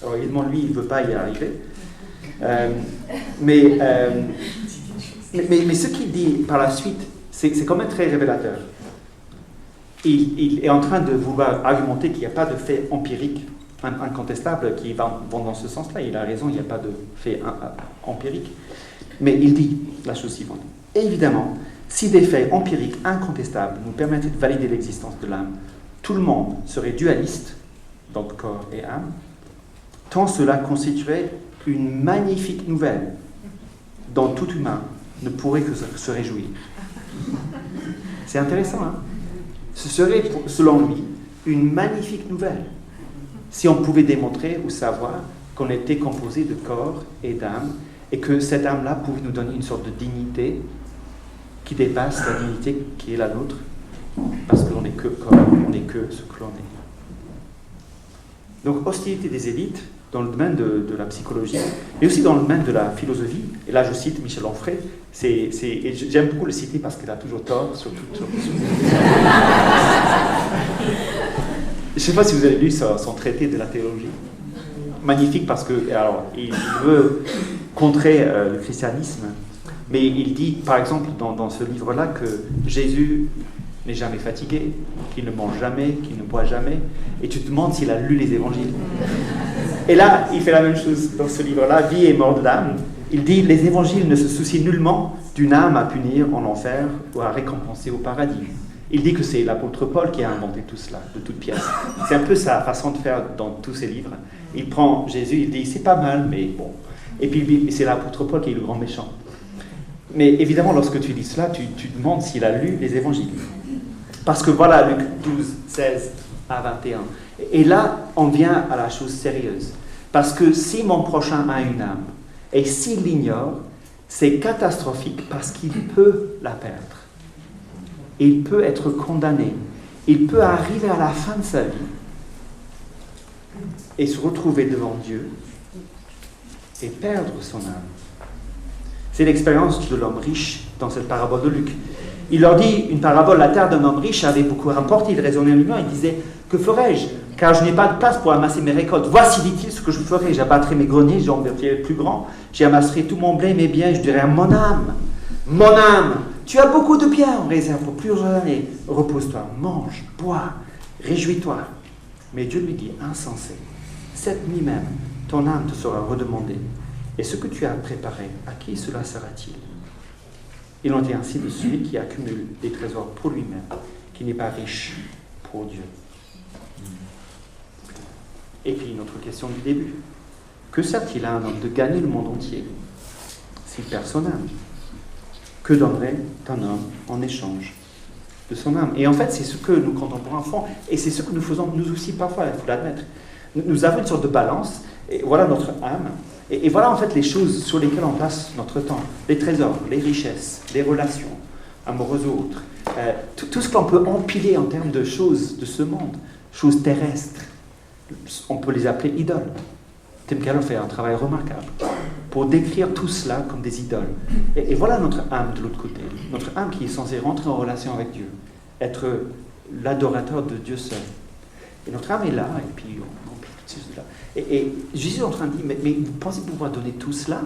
Alors évidemment, lui, il ne veut pas y arriver. Mais ce qu'il dit par la suite, c'est quand même très révélateur. il est en train de vouloir argumenter qu'il n'y a pas de faits empiriques incontestables qui vont dans ce sens-là. Il a raison, il n'y a pas de faits empiriques. Mais il dit la chose suivante. Évidemment, si des faits empiriques incontestables nous permettaient de valider l'existence de l'âme, tout le monde serait dualiste, donc corps et âme, tant cela constituerait une magnifique nouvelle dont tout humain ne pourrait que se réjouir. C'est intéressant, hein? Ce serait, selon lui, une magnifique nouvelle si on pouvait démontrer ou savoir qu'on était composé de corps et d'âme et que cette âme-là pouvait nous donner une sorte de dignité qui dépasse la dignité qui est la nôtre parce qu'on n'est que corps, on n'est que ce que l'on est. Donc, hostilité des élites dans le domaine de la psychologie, mais aussi dans le domaine de la philosophie. Et là, je cite Michel Onfray. Et j'aime beaucoup le citer parce qu'il a toujours tort sur tout. Je ne sais pas si vous avez lu son traité de la théologie. Magnifique parce que, alors, il veut contrer le christianisme, mais il dit, par exemple, dans ce livre-là, que Jésus n'est jamais fatigué, qu'il ne mange jamais, qu'il ne boit jamais, et tu te demandes s'il a lu les évangiles. Et là, il fait la même chose dans ce livre-là, Vie et mort de l'âme. Il dit, les évangiles ne se soucient nullement d'une âme à punir en enfer ou à récompenser au paradis. Il dit que c'est l'apôtre Paul qui a inventé tout cela, de toutes pièces. C'est un peu sa façon de faire dans tous ses livres. Il prend Jésus, il dit, c'est pas mal, mais bon. Et puis c'est l'apôtre Paul qui est le grand méchant. Mais évidemment, lorsque tu lis cela, tu demandes s'il a lu les évangiles. Parce que voilà, Luc 12, 16 à 21. Et là, on vient à la chose sérieuse. Parce que si mon prochain a une âme, et s'il l'ignore, c'est catastrophique parce qu'il peut la perdre. Il peut être condamné. Il peut arriver à la fin de sa vie et se retrouver devant Dieu et perdre son âme. C'est l'expérience de l'homme riche dans cette parabole de Luc. Il leur dit une parabole, la terre d'un homme riche avait beaucoup rapporté. Il raisonnait en lui-même, il disait, que ferai-je? Car je n'ai pas de place pour amasser mes récoltes. Voici, dit-il, ce que je ferai. J'abattrai mes greniers, j'en mettrai plus grand. J'y amasserai tout mon blé, mes biens. Je dirai à mon âme, tu as beaucoup de biens en réserve pour plusieurs années. Repose-toi, mange, bois, réjouis-toi. Mais Dieu lui dit, insensé, cette nuit même, ton âme te sera redemandée. Et ce que tu as préparé, à qui cela sera-t-il? Il en est ainsi de celui qui accumule des trésors pour lui-même, qui n'est pas riche pour Dieu. Et puis notre question du début. Que sert-il à un homme de gagner le monde entier s'il perd son âme? Que donnerait un homme en échange de son âme? Et en fait, c'est ce que nous contemporains font, et c'est ce que nous faisons nous aussi parfois, il faut l'admettre. Nous avons une sorte de balance, et voilà notre âme, et voilà en fait les choses sur lesquelles on passe notre temps. Les trésors, les richesses, les relations, amoureuses ou autres. Tout ce qu'on peut empiler en termes de choses de ce monde, choses terrestres. On peut les appeler idoles. Tim Keller fait un travail remarquable pour décrire tout cela comme des idoles. Et voilà notre âme de l'autre côté. Notre âme qui est censée rentrer en relation avec Dieu, être l'adorateur de Dieu seul. Et notre âme est là, et puis on remplit toutes ces choses-là. Et Jésus est en train de dire, mais vous pensez pouvoir donner tout cela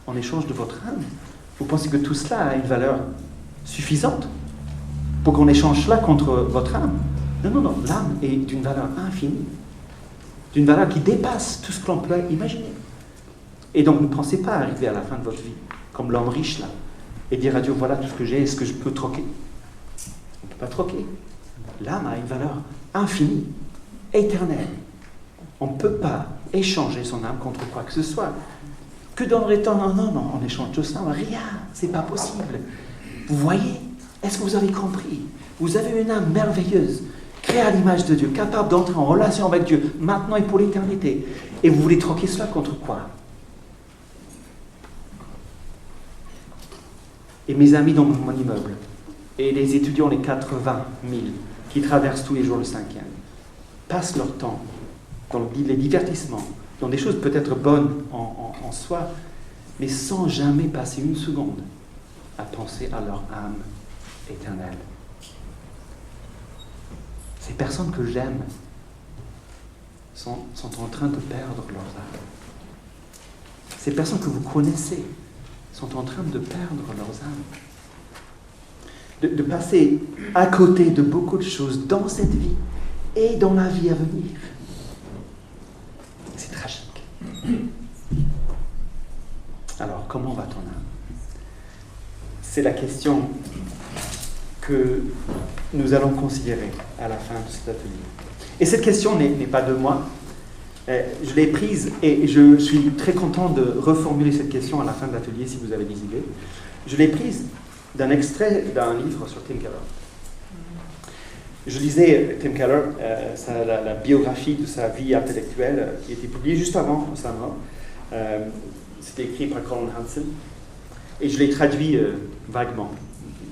en échange de votre âme? Vous pensez que tout cela a une valeur suffisante pour qu'on échange cela contre votre âme? Non, l'âme est d'une valeur infinie, d'une valeur qui dépasse tout ce que l'on peut imaginer. Et donc, ne pensez pas arriver à la fin de votre vie, comme l'homme riche là, et dire à Dieu, voilà tout ce que j'ai, est-ce que je peux troquer? On ne peut pas troquer. L'âme a une valeur infinie, éternelle. On ne peut pas échanger son âme contre quoi que ce soit. Que donnerait-on? Non, en échange de ça, rien, c'est pas possible. Vous voyez? Est-ce que vous avez compris? Vous avez une âme merveilleuse, créée à l'image de Dieu, capable d'entrer en relation avec Dieu, maintenant et pour l'éternité. Et vous voulez troquer cela contre quoi? Et mes amis dans mon immeuble, et les étudiants, les 80 000, qui traversent tous les jours le 5e, passent leur temps dans les divertissements, dans des choses peut-être bonnes en soi, mais sans jamais passer une seconde à penser à leur âme éternelle. Ces personnes que j'aime sont en train de perdre leur âme. Ces personnes que vous connaissez sont en train de perdre leurs âmes. de passer à côté de beaucoup de choses dans cette vie et dans la vie à venir. C'est tragique. Alors, comment va ton âme? C'est la question que nous allons considérer à la fin de cet atelier. Et cette question n'est pas de moi. Je l'ai prise et je suis très content de reformuler cette question à la fin de l'atelier si vous avez des idées. Je l'ai prise d'un extrait d'un livre sur Tim Keller. Je lisais Tim Keller, la biographie de sa vie intellectuelle qui a été publiée juste avant sa mort. C'était écrit par Colin Hanson et je l'ai traduit vaguement.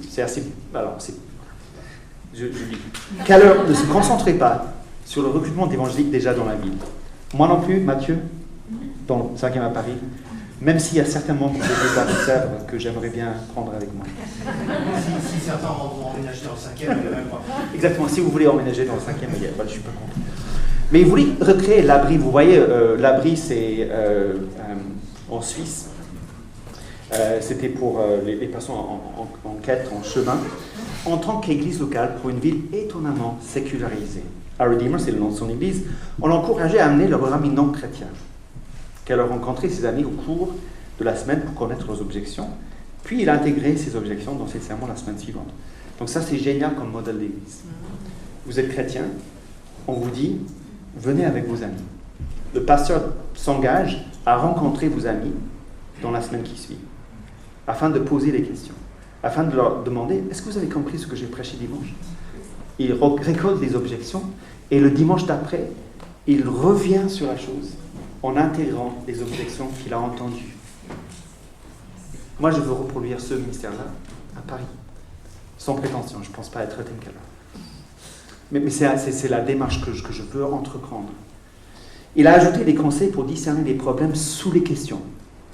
C'est assez... Alors, je lis. Keller ne se concentrait pas sur le recrutement d'évangéliques déjà dans la ville. Moi non plus, Mathieu, dans le 5e à Paris, même s'il y a certainement des départs de Sèvres que j'aimerais bien prendre avec moi. Si certains vont emménager dans le 5e, il y a même pas. Exactement, si vous voulez emménager dans le 5e, je ne suis pas contre. Mais il voulait recréer l'abri. Vous voyez, l'abri, c'est en Suisse. C'était pour les personnes en quête, en chemin, en tant qu'église locale pour une ville étonnamment sécularisée. À Redeemer, c'est le nom de son église, on l'encourageait à amener leurs amis non chrétiens, qu'elle a rencontré ses amis au cours de la semaine pour connaître leurs objections, puis il a intégré ces objections dans ses sermons la semaine suivante. Donc ça, c'est génial comme modèle d'église. Vous êtes chrétien, on vous dit, venez avec vos amis. Le pasteur s'engage à rencontrer vos amis dans la semaine qui suit, afin de poser des questions, afin de leur demander, est-ce que vous avez compris ce que j'ai prêché dimanche? Il récolte des objections, et le dimanche d'après, il revient sur la chose en intégrant les objections qu'il a entendues. Moi, je veux reproduire ce ministère-là à Paris, sans prétention. Je ne pense pas être Tim Keller. Mais c'est la démarche que je veux entreprendre. Il a ajouté des conseils pour discerner les problèmes sous les questions.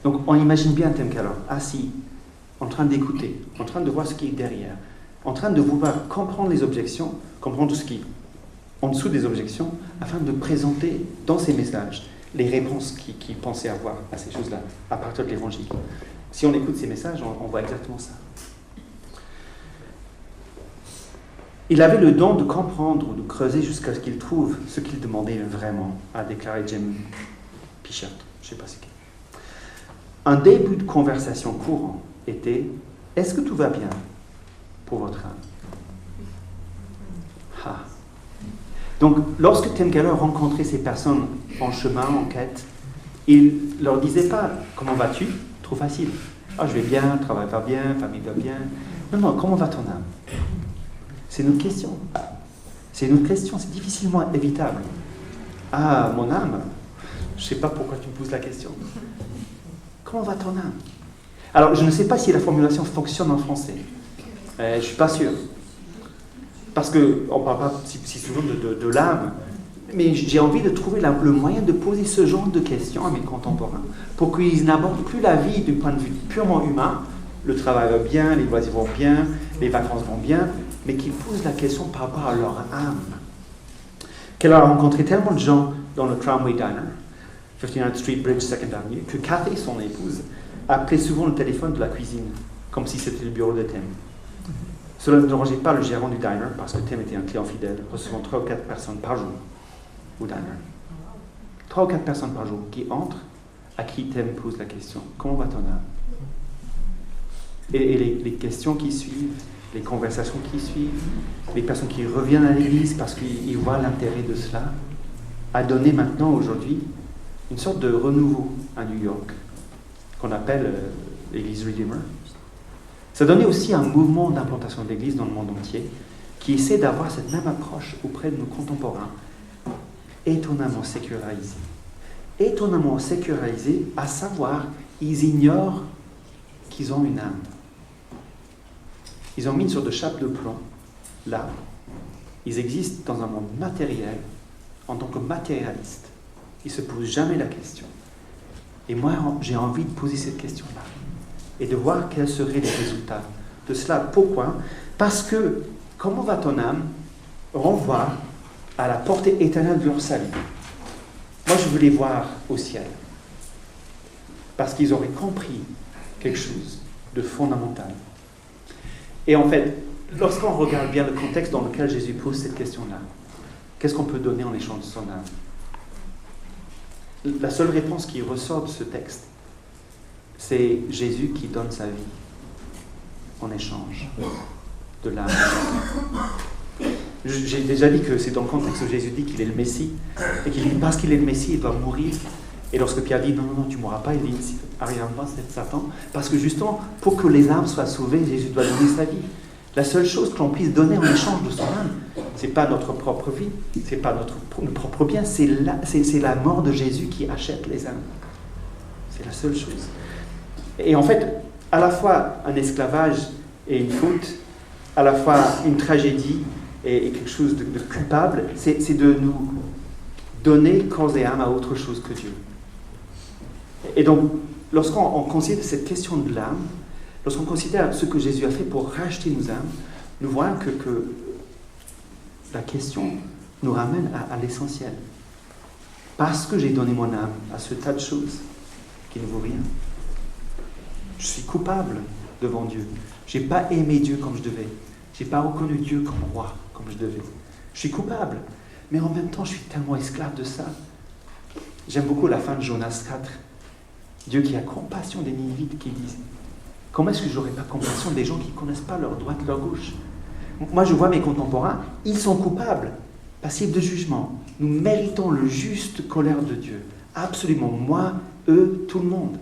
Donc, on imagine bien Tim Keller assis, en train d'écouter, en train de voir ce qui est derrière, en train de vouloir comprendre les objections, comprendre ce qui est en dessous des objections, afin de présenter dans ses messages les réponses qu'il pensait avoir à ces choses-là, à partir de l'Évangile. Si on écoute ces messages, on voit exactement ça. Il avait le don de comprendre ou de creuser jusqu'à ce qu'il trouve ce qu'il demandait vraiment, a déclaré Jim Pichert. Je ne sais pas c'est qui. Un début de conversation courant était « Est-ce que tout va bien pour votre âme ?» Donc, lorsque Tim Keller rencontrait ces personnes en chemin, en quête, il ne leur disait pas « Comment vas-tu ?» Trop facile. « Ah, je vais bien, travail va bien, famille va bien. » Non, comment va ton âme? C'est une question. C'est une question, c'est difficilement évitable. Ah, mon âme, je ne sais pas pourquoi tu me poses la question. Comment va ton âme? Alors, je ne sais pas si la formulation fonctionne en français. Je ne suis pas sûr. Parce qu'on ne parle pas si souvent de l'âme. Mais j'ai envie de trouver le moyen de poser ce genre de questions à mes contemporains pour qu'ils n'abordent plus la vie du point de vue purement humain. Le travail va bien, les loisirs vont bien, les vacances vont bien, mais qu'ils posent la question par rapport à leur âme. Qu'elle a rencontré tellement de gens dans le Tramway Diner, 59th Street Bridge, 2nd Avenue, que Cathy, son épouse, appelait souvent le téléphone de la cuisine, comme si c'était le bureau de Tim. Cela ne dérangeait pas le gérant du diner, parce que Tim était un client fidèle, recevant 3 ou 4 personnes par jour au diner. 3 ou 4 personnes par jour qui entrent, à qui Tim pose la question « Comment va ton âme ?» Et les questions qui suivent, les conversations qui suivent, les personnes qui reviennent à l'église parce qu'ils voient l'intérêt de cela, a donné maintenant, aujourd'hui, une sorte de renouveau à New York, qu'on appelle l'église Redeemer. Ça donnait aussi un mouvement d'implantation de l'église dans le monde entier, qui essaie d'avoir cette même approche auprès de nos contemporains, étonnamment sécularisés. Étonnamment sécularisés, à savoir, ils ignorent qu'ils ont une âme. Ils ont mis une sorte de chape de plomb, là. Ils existent dans un monde matériel, en tant que matérialistes. Ils ne se posent jamais la question. Et moi, j'ai envie de poser cette question-là. Et de voir quels seraient les résultats de cela. Pourquoi? Parce que, comment va ton âme renvoie à la portée éternelle de leur salut. Moi, je veux les voir au ciel. Parce qu'ils auraient compris quelque chose de fondamental. Et en fait, lorsqu'on regarde bien le contexte dans lequel Jésus pose cette question-là, qu'est-ce qu'on peut donner en échange de son âme? La seule réponse qui ressort de ce texte, c'est Jésus qui donne sa vie en échange de l'âme. J'ai déjà dit que c'est dans le contexte où Jésus dit qu'il est le Messie, et qu'il dit parce qu'il est le Messie, il doit mourir. Et lorsque Pierre dit non, tu ne mourras pas, il dit arrière-moi, c'est Satan, parce que justement, pour que les âmes soient sauvées, Jésus doit donner sa vie. La seule chose que l'on puisse donner en échange de son âme, ce n'est pas notre propre vie, ce n'est pas notre propre bien, c'est la mort de Jésus qui achète les âmes. C'est la seule chose. Et en fait, à la fois un esclavage et une faute, à la fois une tragédie et quelque chose de culpable, c'est de nous donner corps et âme à autre chose que Dieu. Et donc, lorsqu'on considère cette question de l'âme, lorsqu'on considère ce que Jésus a fait pour racheter nos âmes, nous voyons que la question nous ramène à l'essentiel. Parce que j'ai donné mon âme à ce tas de choses qui ne vaut rien, je suis coupable devant Dieu. Je n'ai pas aimé Dieu comme je devais. Je n'ai pas reconnu Dieu comme roi, comme je devais. Je suis coupable. Mais en même temps, je suis tellement esclave de ça. J'aime beaucoup la fin de Jonas 4. Dieu qui a compassion des Ninivites qui disent « Comment est-ce que je n'aurais pas compassion des gens qui ne connaissent pas leur droite, leur gauche ?» Moi, je vois mes contemporains, ils sont coupables, passifs de jugement. Nous méritons le juste colère de Dieu. Absolument. Moi, eux, tout le monde.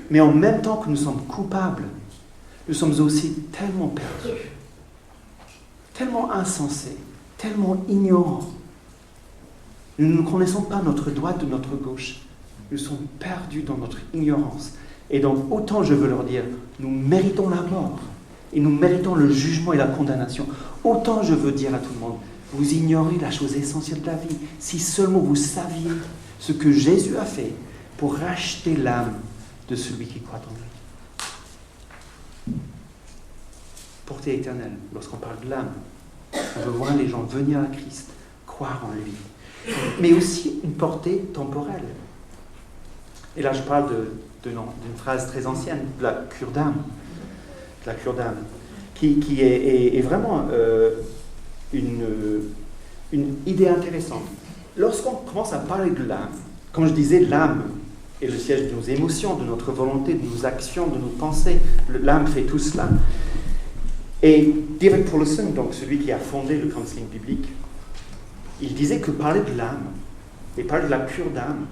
Mais en même temps que nous sommes coupables, nous sommes aussi tellement perdus, tellement insensés, tellement ignorants. Nous ne connaissons pas notre droite de notre gauche. Nous sommes perdus dans notre ignorance. Et donc, autant je veux leur dire, nous méritons la mort, et nous méritons le jugement et la condamnation, autant je veux dire à tout le monde, vous ignorez la chose essentielle de la vie. Si seulement vous saviez ce que Jésus a fait pour racheter l'âme de celui qui croit en lui. Portée éternelle, lorsqu'on parle de l'âme, on veut voir les gens venir à Christ, croire en lui. Mais aussi une portée temporelle. Et là, je parle d'une phrase très ancienne, de la cure d'âme. La cure d'âme, qui est vraiment une idée intéressante. Lorsqu'on commence à parler de l'âme, comme je disais, l'âme est le siège de nos émotions, de notre volonté, de nos actions, de nos pensées. L'âme fait tout cela. Et Derek Paulson, donc celui qui a fondé le counseling biblique, il disait que parler de l'âme et parler de la cure d'âme,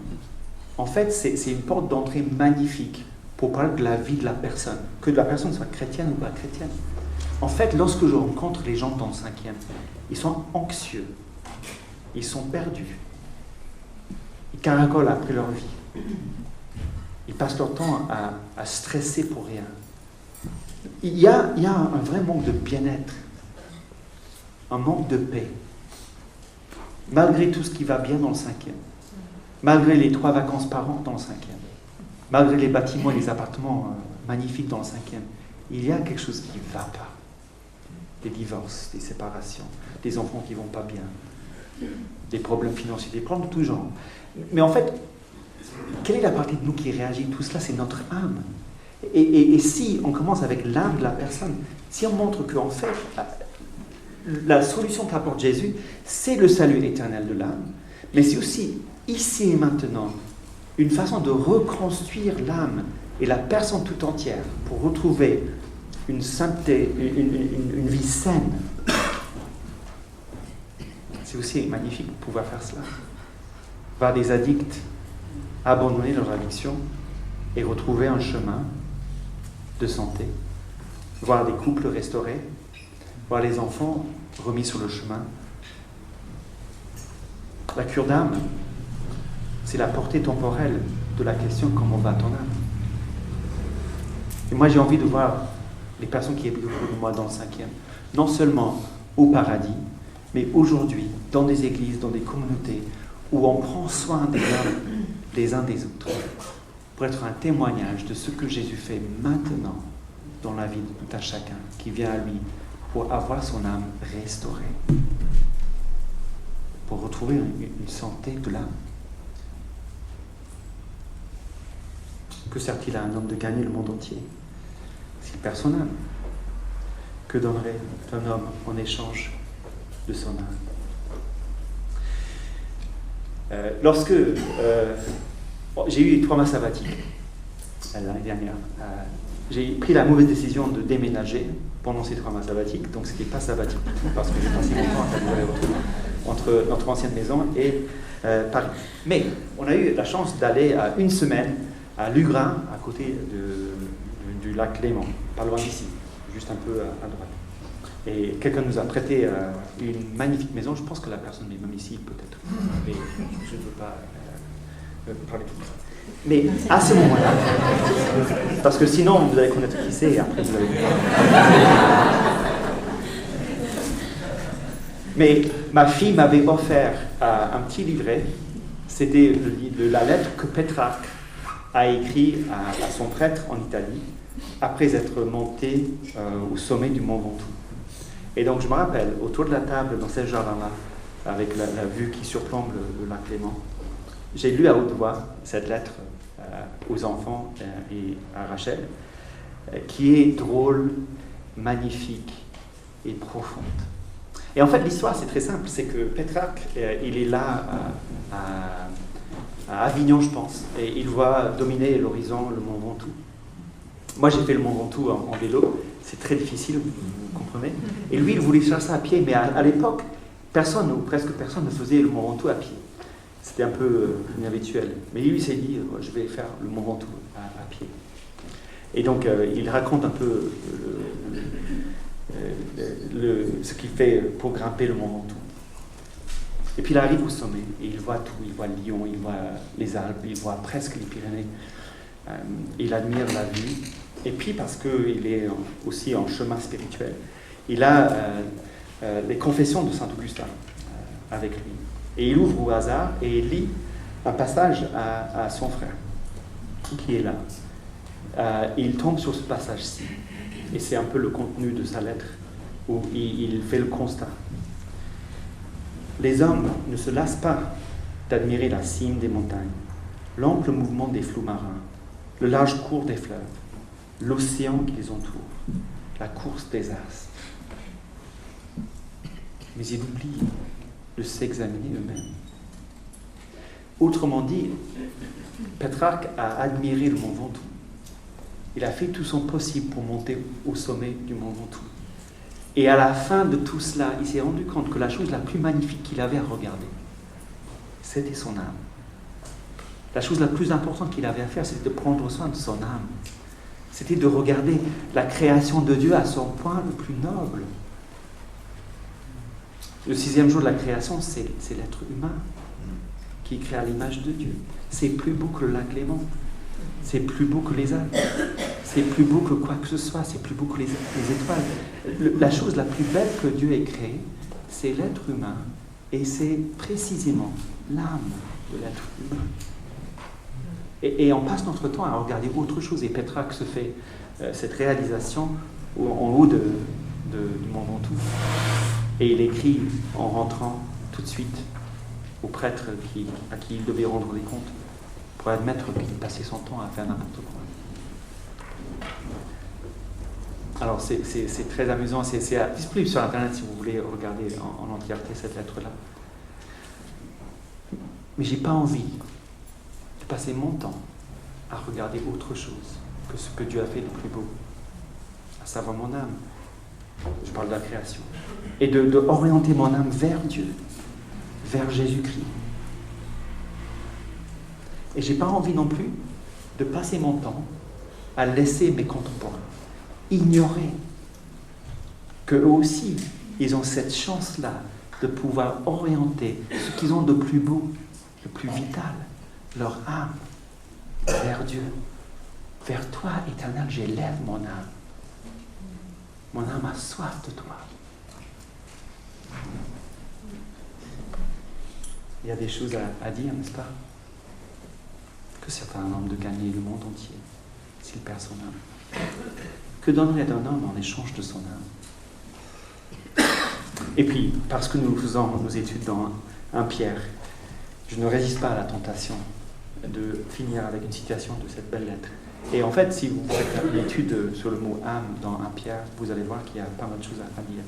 en fait, c'est une porte d'entrée magnifique pour parler de la vie de la personne, que la personne soit chrétienne ou pas chrétienne. En fait, lorsque je rencontre les gens dans le 5e, ils sont anxieux, ils sont perdus, ils caracolent après leur vie, ils passent leur temps à stresser pour rien. Il y a un vrai manque de bien-être, un manque de paix, malgré tout ce qui va bien dans le 5e, malgré les 3 vacances par an dans le 5e, malgré les bâtiments et les appartements magnifiques dans le 5e, il y a quelque chose qui ne va pas. Des divorces, des séparations, des enfants qui ne vont pas bien, des problèmes financiers, des problèmes de tout genre. Mais en fait, quelle est la partie de nous qui réagit? Tout cela, c'est notre âme. Et si on commence avec l'âme de la personne, si on montre qu'en fait, la solution qu'apporte Jésus, c'est le salut éternel de l'âme, mais c'est aussi, ici et maintenant, une façon de reconstruire l'âme et la personne tout entière pour retrouver une sainteté, une vie saine. C'est aussi magnifique de pouvoir faire cela. Voir des addicts abandonner leur addiction et retrouver un chemin de santé. Voir des couples restaurés, voir les enfants remis sur le chemin. La cure d'âme, c'est la portée temporelle de la question « Comment va ton âme ?» Et moi, j'ai envie de voir les personnes qui habitent autour de moi dans le 5e, non seulement au paradis, mais aujourd'hui, dans des églises, dans des communautés, où on prend soin des uns des autres, pour être un témoignage de ce que Jésus fait maintenant dans la vie de tout un chacun qui vient à lui pour avoir son âme restaurée, pour retrouver une santé de l'âme. Que sert-il à un homme de gagner le monde entier s'il perd son âme? Que donnerait un homme en échange de son âme? Lorsque j'ai eu 3 mois sabbatiques l'année dernière, j'ai pris la mauvaise décision de déménager pendant ces 3 mois sabbatiques, donc ce n'était pas sabbatique parce que j'ai passé mon temps à faire des allers-retours entre notre ancienne maison et Paris. Mais on a eu la chance d'aller à 1 semaine à Lugrin, à côté du lac Léman, pas loin d'ici, juste un peu à droite. Et quelqu'un nous a prêté une magnifique maison. Je pense que la personne est même ici, peut-être. Mais je ne veux pas parler de ça. Mais à ce moment-là, parce que sinon vous allez connaître qui c'est et après vous allez... Mais ma fille m'avait offert un petit livret. C'était la lettre que Pétrarque a écrite à son prêtre en Italie après être monté au sommet du Mont Ventoux. Et donc je me rappelle, autour de la table dans ce jardin-là, avec la vue qui surplombe le lac Léman, j'ai lu à haute voix cette lettre aux enfants et à Rachel, qui est drôle, magnifique et profonde. Et en fait, l'histoire, c'est très simple, c'est que Pétrarque, il est là à Avignon, je pense, et il voit dominer l'horizon le Mont Ventoux. Moi, j'ai fait le Mont Ventoux en vélo, c'est très difficile, vous comprenez. Et lui, il voulait faire ça à pied, mais à l'époque, personne, ou presque personne, ne faisait le Mont Ventoux à pied. C'était un peu inhabituel. Mais lui, il s'est dit, je vais faire le Mont Ventoux à pied. Et donc, il raconte un peu ce qu'il fait pour grimper le Mont Ventoux. Et puis il arrive au sommet, et il voit tout, il voit Lyon, il voit les Alpes, il voit presque les Pyrénées. Il admire la vue. Et puis parce qu'il est aussi en chemin spirituel, il a les confessions de Saint-Augustin avec lui. Et il ouvre au hasard et il lit un passage à son frère, qui est là. Il tombe sur ce passage-ci. Et c'est un peu le contenu de sa lettre, où il fait le constat. Les hommes ne se lassent pas d'admirer la cime des montagnes, l'ample mouvement des flous marins, le large cours des fleuves, l'océan qui les entoure, la course des astres. Mais ils oublient de s'examiner eux-mêmes. Autrement dit, Pétrarque a admiré le Mont Ventoux. Il a fait tout son possible pour monter au sommet du Mont Ventoux. Et à la fin de tout cela, il s'est rendu compte que la chose la plus magnifique qu'il avait à regarder, c'était son âme. La chose la plus importante qu'il avait à faire, c'était de prendre soin de son âme. C'était de regarder la création de Dieu à son point le plus noble. Le 6e jour de la création, c'est l'être humain qui est créé à l'image de Dieu. C'est plus beau que le lac Léman. C'est plus beau que les Alpes. C'est plus beau que quoi que ce soit. C'est plus beau que les étoiles. La chose la plus belle que Dieu ait créée, c'est l'être humain. Et c'est précisément l'âme de l'être humain. Et on passe notre temps à regarder autre chose. Et Pétrarque se fait cette réalisation en haut du Mont Ventoux. Et il écrit en rentrant tout de suite au prêtre à qui il devait rendre des comptes pour admettre qu'il passait son temps à faire n'importe quoi. Alors c'est très amusant, c'est disponible sur Internet si vous voulez regarder en entièreté cette lettre-là. Mais j'ai pas envie de passer mon temps à regarder autre chose que ce que Dieu a fait de plus beau, à savoir mon âme. Je parle de la création. Et de orienter mon âme vers Dieu, vers Jésus-Christ. Et j'ai pas envie non plus de passer mon temps à laisser mes contemporains ignorer qu'eux aussi, ils ont cette chance-là de pouvoir orienter ce qu'ils ont de plus beau, de plus vital, leur âme, vers Dieu. Vers toi, Éternel, j'élève mon âme. Mon âme a soif de toi. Il y a des choses à dire, n'est-ce pas? Que certains hommes de gagner le monde entier s'il perd son âme. Que donnerait un homme en échange de son âme? Et puis, parce que nous faisons nos études dans 1 Pierre, je ne résiste pas à la tentation de finir avec une citation de cette belle lettre. Et en fait, si vous faites une étude sur le mot âme dans 1 Pierre, vous allez voir qu'il y a pas mal de choses à dire.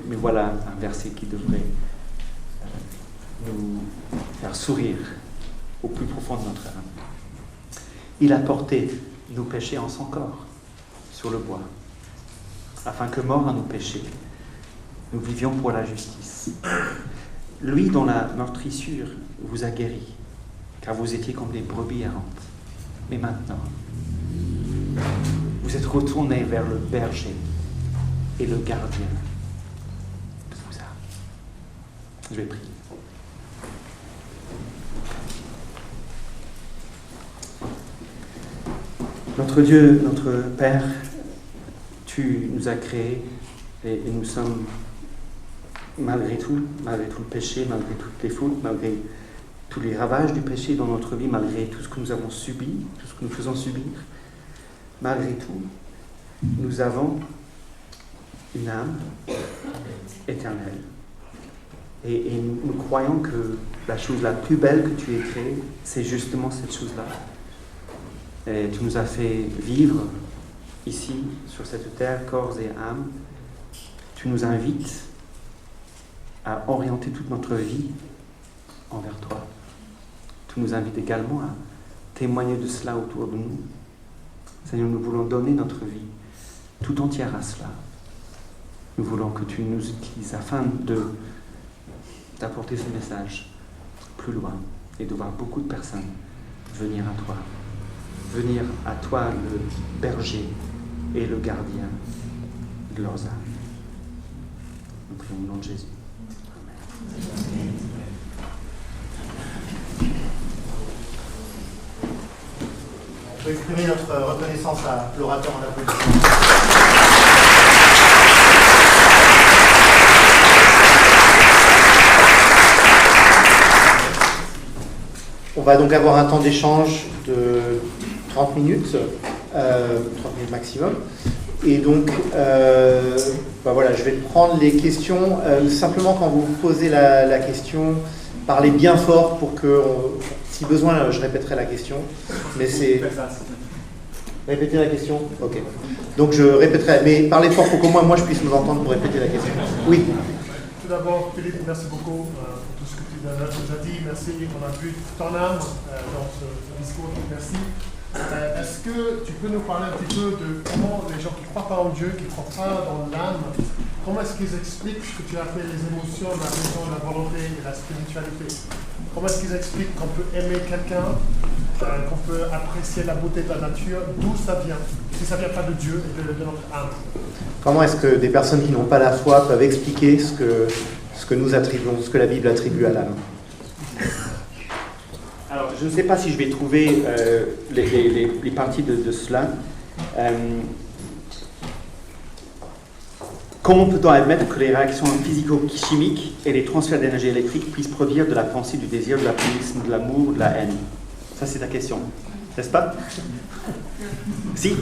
Mais voilà un verset qui devrait nous faire sourire au plus profond de notre âme. Il a porté nos péchés en son corps sur le bois, afin que, mort à nos péchés, nous vivions pour la justice. Lui, dont la meurtrissure vous a guéris, car vous étiez comme des brebis errantes. Mais maintenant, vous êtes retournés vers le berger et le gardien de vos âmes. Je vais prier. Notre Dieu, notre Père, tu nous as créés et nous sommes, malgré tout le péché, malgré toutes les fautes, malgré tous les ravages du péché dans notre vie, malgré tout ce que nous avons subi, tout ce que nous faisons subir, malgré tout, nous avons une âme éternelle. Et nous croyons que la chose la plus belle que tu aies créée, c'est justement cette chose-là. Et tu nous as fait vivre ici, sur cette terre, corps et âme. Tu nous invites à orienter toute notre vie envers toi. Tu nous invites également à témoigner de cela autour de nous. Seigneur, nous voulons donner notre vie tout entière à cela. Nous voulons que tu nous utilises afin d'apporter ce message plus loin et de voir beaucoup de personnes venir à toi. Venir à toi, le berger et le gardien de leurs âmes. Nous prions au nom de Jésus. Amen. On peut exprimer notre reconnaissance à l'orateur en applaudissement. On va donc avoir un temps d'échange de 30 minutes maximum. Et donc, voilà, je vais prendre les questions. Simplement, quand vous posez la question, parlez bien fort pour que, si besoin, je répéterai la question. Mais c'est... Répétez la question. Ok. Donc, je répéterai. Mais parlez fort pour qu'au moins moi, je puisse vous entendre pour répéter la question. Oui. Tout d'abord, Philippe, merci beaucoup pour tout ce que tu nous as dit. Merci, on a vu ton âme dans ce discours. Merci. Est-ce que tu peux nous parler un petit peu de comment les gens qui ne croient pas en Dieu, qui ne croient pas dans l'âme, comment est-ce qu'ils expliquent ce que tu as appelé les émotions, la raison, la volonté et la spiritualité? Comment est-ce qu'ils expliquent qu'on peut aimer quelqu'un, qu'on peut apprécier la beauté de la nature, d'où ça vient, si ça ne vient pas de Dieu et de notre âme? Comment est-ce que des personnes qui n'ont pas la foi peuvent expliquer ce que nous attribuons, ce que la Bible attribue à l'âme? Alors, je ne sais pas si je vais trouver les parties de cela. Comment peut-on admettre que les réactions physico-chimiques et les transferts d'énergie électrique puissent provenir de la pensée, du désir, de l'apnéisme, de l'amour, de la haine? Ça, c'est ta question, n'est-ce pas? Si?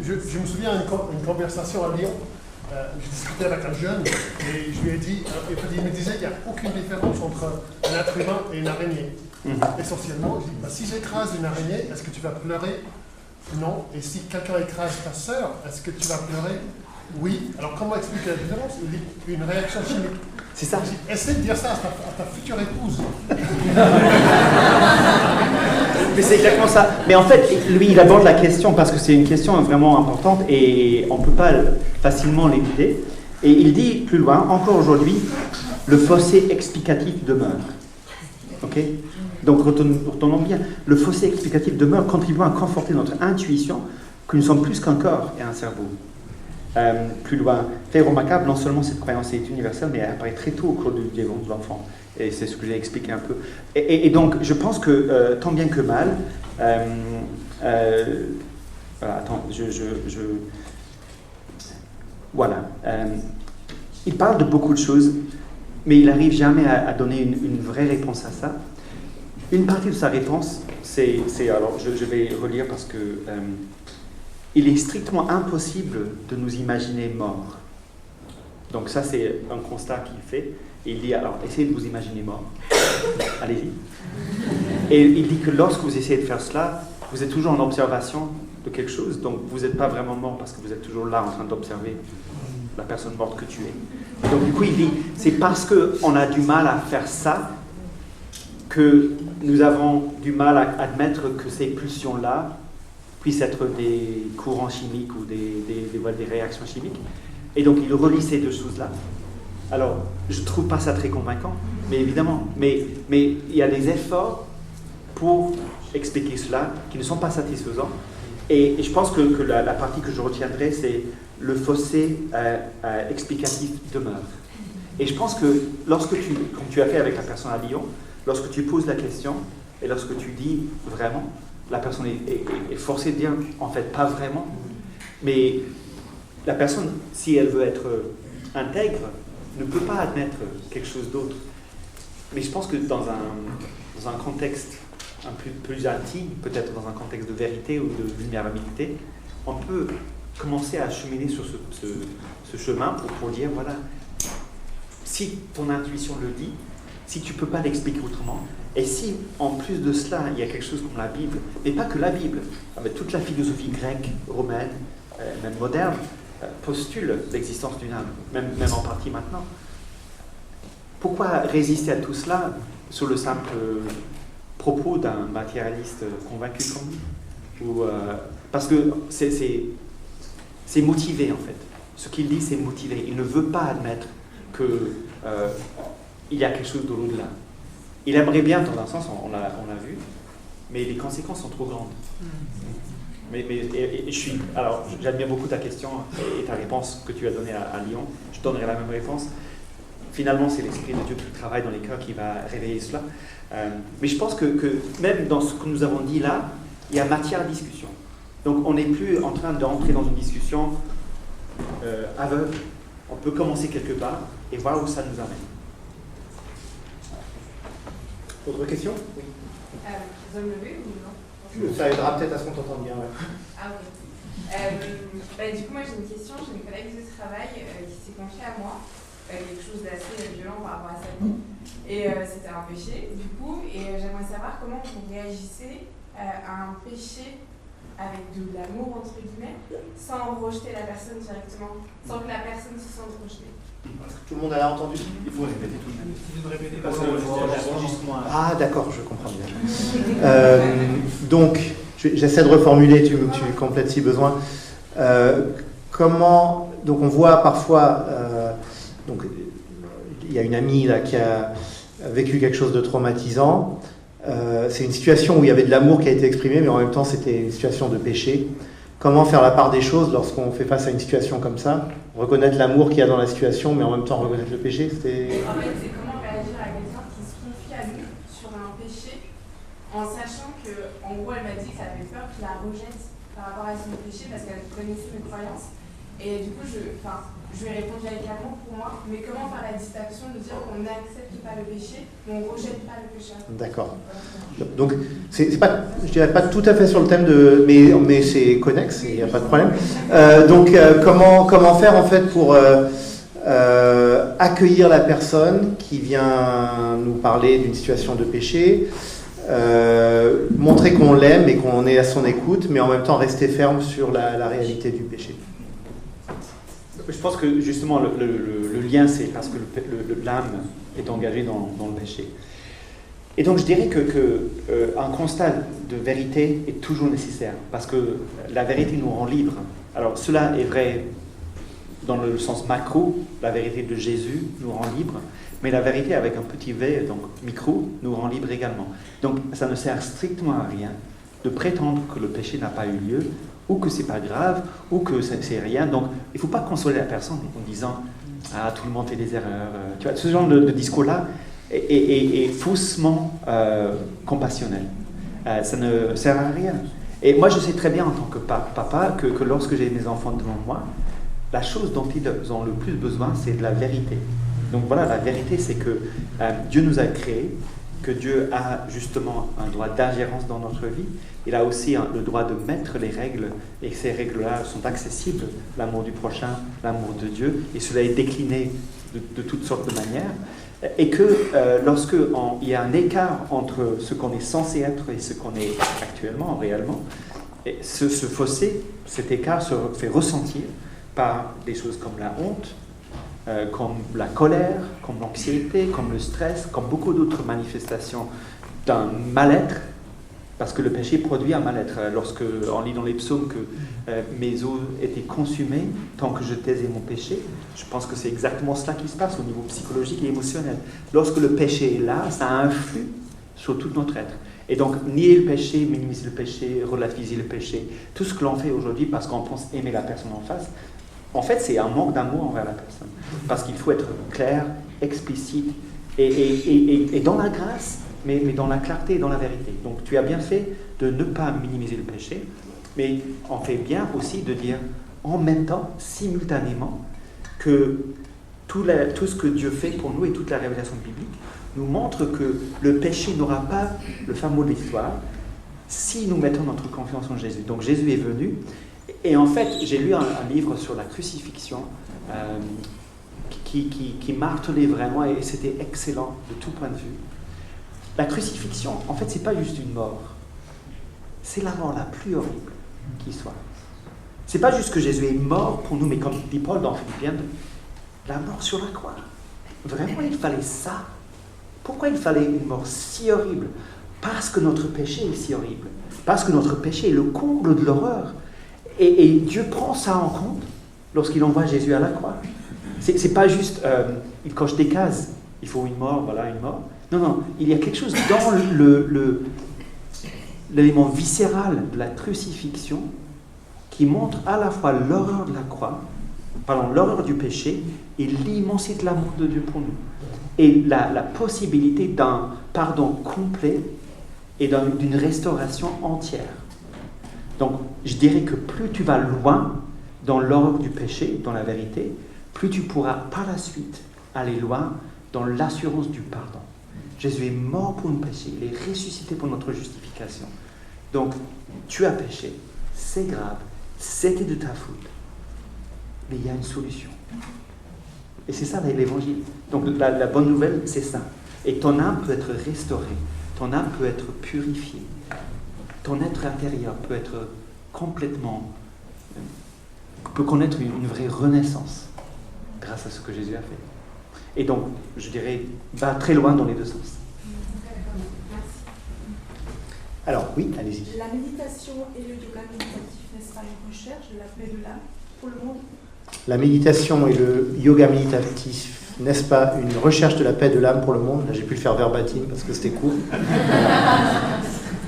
Je me souviens d'une conversation à Lyon. Je discutais avec un jeune et je lui ai dit, il me disait qu'il n'y a aucune différence entre un être humain et une araignée. Essentiellement, je dis, si j'écrase une araignée, est-ce que tu vas pleurer? Non. Et si quelqu'un écrase ta sœur, est-ce que tu vas pleurer? Oui. Alors comment expliquer la différence? Il dit, une réaction chimique. C'est ça. Essaie de dire ça à ta future épouse. Mais c'est exactement ça. Mais en fait, lui, il aborde la question parce que c'est une question vraiment importante et on ne peut pas facilement l'éviter. Et il dit plus loin, encore aujourd'hui, le fossé explicatif demeure. Ok? Donc retenons bien, le fossé explicatif demeure, contribuant à conforter notre intuition que nous sommes plus qu'un corps et un cerveau. Plus loin, fait remarquable, non seulement cette croyance est universelle, mais elle apparaît très tôt au cours du développement de l'enfant. Et c'est ce que j'ai expliqué un peu. Et donc, je pense que, tant bien que mal, attends, voilà. Il parle de beaucoup de choses, mais il n'arrive jamais à donner une vraie réponse à ça. Une partie de sa réponse, alors je vais relire parce que il est strictement impossible de nous imaginer morts. Donc ça, c'est un constat qu'il fait. Et il dit, alors, essayez de vous imaginer mort. Allez-y. Et il dit que lorsque vous essayez de faire cela, vous êtes toujours en observation de quelque chose, donc vous n'êtes pas vraiment mort parce que vous êtes toujours là en train d'observer la personne morte que tu es. Donc du coup, il dit, c'est parce qu'on a du mal à faire ça que nous avons du mal à admettre que ces pulsions-là puissent être des courants chimiques ou des réactions chimiques. Et donc, il relie ces deux choses-là. Alors, je ne trouve pas ça très convaincant, mais évidemment. Mais il y a des efforts pour expliquer cela qui ne sont pas satisfaisants. Et je pense que la partie que je retiendrai, c'est le fossé explicatif demeure. Et je pense que comme tu as fait avec la personne à Lyon, lorsque tu poses la question et lorsque tu dis vraiment, la personne est forcée de dire en fait pas vraiment. Mais la personne, si elle veut être intègre, ne peut pas admettre quelque chose d'autre. Mais je pense que dans un contexte un plus intime, peut-être dans un contexte de vérité ou de vulnérabilité, on peut commencer à cheminer sur ce chemin pour dire, voilà, si ton intuition le dit, si tu ne peux pas l'expliquer autrement, et si en plus de cela, il y a quelque chose comme la Bible, mais pas que la Bible, mais toute la philosophie grecque, romaine, même moderne, postule l'existence d'une âme, même en partie maintenant. Pourquoi résister à tout cela sur le simple propos d'un matérialiste convaincu comme lui? Parce que c'est motivé en fait. Ce qu'il dit, c'est motivé. Il ne veut pas admettre qu'il y a quelque chose de l'au-delà. Il aimerait bien, dans un sens, on l'a vu, mais les conséquences sont trop grandes. Alors, j'admire beaucoup ta question et ta réponse que tu as donnée à Lyon. Je donnerai la même réponse. Finalement, c'est l'Esprit de Dieu qui travaille dans les cœurs qui va réveiller cela. Mais je pense que même dans ce que nous avons dit là, il y a matière à discussion. Donc, on n'est plus en train d'entrer dans une discussion aveugle. On peut commencer quelque part et voir où ça nous amène. Autre question? Oui. Je dois me lever ou non? Ça aidera peut-être à ce qu'on t'entende bien. Ouais. Ah ok. Du coup, moi j'ai une question. J'ai une collègue de travail qui s'est confiée à moi. Quelque chose d'assez violent par rapport à sa vie. Et c'était un péché, du coup. Et j'aimerais savoir comment vous réagissez à un péché avec de l'amour, entre guillemets, sans rejeter la personne directement, sans que la personne se sente rejetée. Tout le monde a entendu? Il faut répéter tout de même. Il faut répéter Parce que l'enregistrement... Ah d'accord, je comprends bien. Donc, j'essaie de reformuler, tu complètes si besoin. Donc on voit parfois, donc il y a une amie là qui a vécu quelque chose de traumatisant. C'est une situation où il y avait de l'amour qui a été exprimé, mais en même temps c'était une situation de péché. Comment faire la part des choses lorsqu'on fait face à une situation comme ça? Reconnaître l'amour qu'il y a dans la situation, mais en même temps reconnaître le péché, c'était... En fait, c'est comment réagir à quelqu'un qui se confie à lui sur un péché, en sachant que, en gros, elle m'a dit que ça avait peur qu'il la rejette par rapport à son péché, parce qu'elle connaissait mes croyances. Et du coup, je lui ai répondu avec amour pour moi, mais comment faire la distinction de dire qu'on n'accepte pas le péché, mais on ne rejette pas le péché? D'accord. Donc, c'est pas, je dirais pas tout à fait sur le thème mais c'est connexe, il n'y a pas de problème. Comment faire en fait pour accueillir la personne qui vient nous parler d'une situation de péché, montrer qu'on l'aime et qu'on est à son écoute, mais en même temps rester ferme sur la réalité du péché. Je pense que justement le lien, c'est parce que l'âme est engagée dans le péché. Et donc je dirais qu'un constat de vérité est toujours nécessaire, parce que la vérité nous rend libres. Alors cela est vrai dans le sens macro, la vérité de Jésus nous rend libres, mais la vérité avec un petit v, donc micro, nous rend libres également. Donc ça ne sert strictement à rien de prétendre que le péché n'a pas eu lieu, ou que c'est pas grave, ou que c'est rien. Donc, il ne faut pas consoler la personne en disant « Ah, tout le monde fait des erreurs ». Tu vois, ce genre de discours-là est faussement compassionnel. Ça ne sert à rien. Et moi, je sais très bien en tant que papa que lorsque j'ai mes enfants devant moi, la chose dont ils ont le plus besoin, c'est de la vérité. Donc voilà, la vérité, c'est que Dieu nous a créés, que Dieu a justement un droit d'ingérence dans notre vie. Il a aussi le droit de mettre les règles, et ces règles-là sont accessibles, l'amour du prochain, l'amour de Dieu, et cela est décliné de toutes sortes de manières. Et que lorsque il y a un écart entre ce qu'on est censé être et ce qu'on est actuellement, réellement, et ce fossé, cet écart se fait ressentir par des choses comme la honte, comme la colère, comme l'anxiété, comme le stress, comme beaucoup d'autres manifestations d'un mal-être, parce que le péché produit un mal-être. Lorsque on lit dans les psaumes que mes os étaient consumés tant que je taisais mon péché, je pense que c'est exactement cela qui se passe au niveau psychologique et émotionnel. Lorsque le péché est là, ça influe sur tout notre être. Et donc, nier le péché, minimiser le péché, relativiser le péché, tout ce que l'on fait aujourd'hui parce qu'on pense aimer la personne en face, en fait, c'est un manque d'amour envers la personne. Parce qu'il faut être clair, explicite, et dans la grâce, mais dans la clarté et dans la vérité. Donc, tu as bien fait de ne pas minimiser le péché, mais on fait bien aussi de dire en même temps, simultanément, que tout ce que Dieu fait pour nous et toute la révélation biblique nous montre que le péché n'aura pas le fin mot de l'histoire si nous mettons notre confiance en Jésus. Donc Jésus est venu, et en fait, j'ai lu un livre sur la crucifixion qui martelait vraiment, et c'était excellent de tout point de vue. La crucifixion, en fait, c'est pas juste une mort, c'est la mort la plus horrible qui soit. C'est pas juste que Jésus est mort pour nous, mais comme dit Paul dans Philippiens, la mort sur la croix. Vraiment, il fallait ça. Pourquoi il fallait une mort si horrible? Parce que notre péché est si horrible. Parce que notre péché est le comble de l'horreur. Et Dieu prend ça en compte lorsqu'il envoie Jésus à la croix. C'est pas juste, il coche des cases. Il faut une mort, voilà, une mort. Non, il y a quelque chose dans l'élément viscéral de la crucifixion qui montre à la fois l'horreur de la croix, l'horreur du péché et l'immensité de l'amour de Dieu pour nous. Et la possibilité d'un pardon complet et d'une restauration entière. Donc, je dirais que plus tu vas loin dans l'horreur du péché, dans la vérité, plus tu pourras par la suite aller loin dans l'assurance du pardon. Jésus est mort pour nos péchés, il est ressuscité pour notre justification. Donc, tu as péché, c'est grave, c'était de ta faute, mais il y a une solution. Et c'est ça l'évangile. Donc la bonne nouvelle, c'est ça. Et ton âme peut être restaurée, ton âme peut être purifiée, ton être intérieur peut être complètement, peut connaître une vraie renaissance grâce à ce que Jésus a fait. Et donc, je dirais, va très loin dans les deux sens. Alors, oui, allez-y. La méditation et le yoga méditatif, n'est-ce pas une recherche de la paix de l'âme pour le monde? La méditation et le yoga méditatif, n'est-ce pas une recherche de la paix de l'âme pour le monde? Là, j'ai pu le faire verbatim parce que c'était court.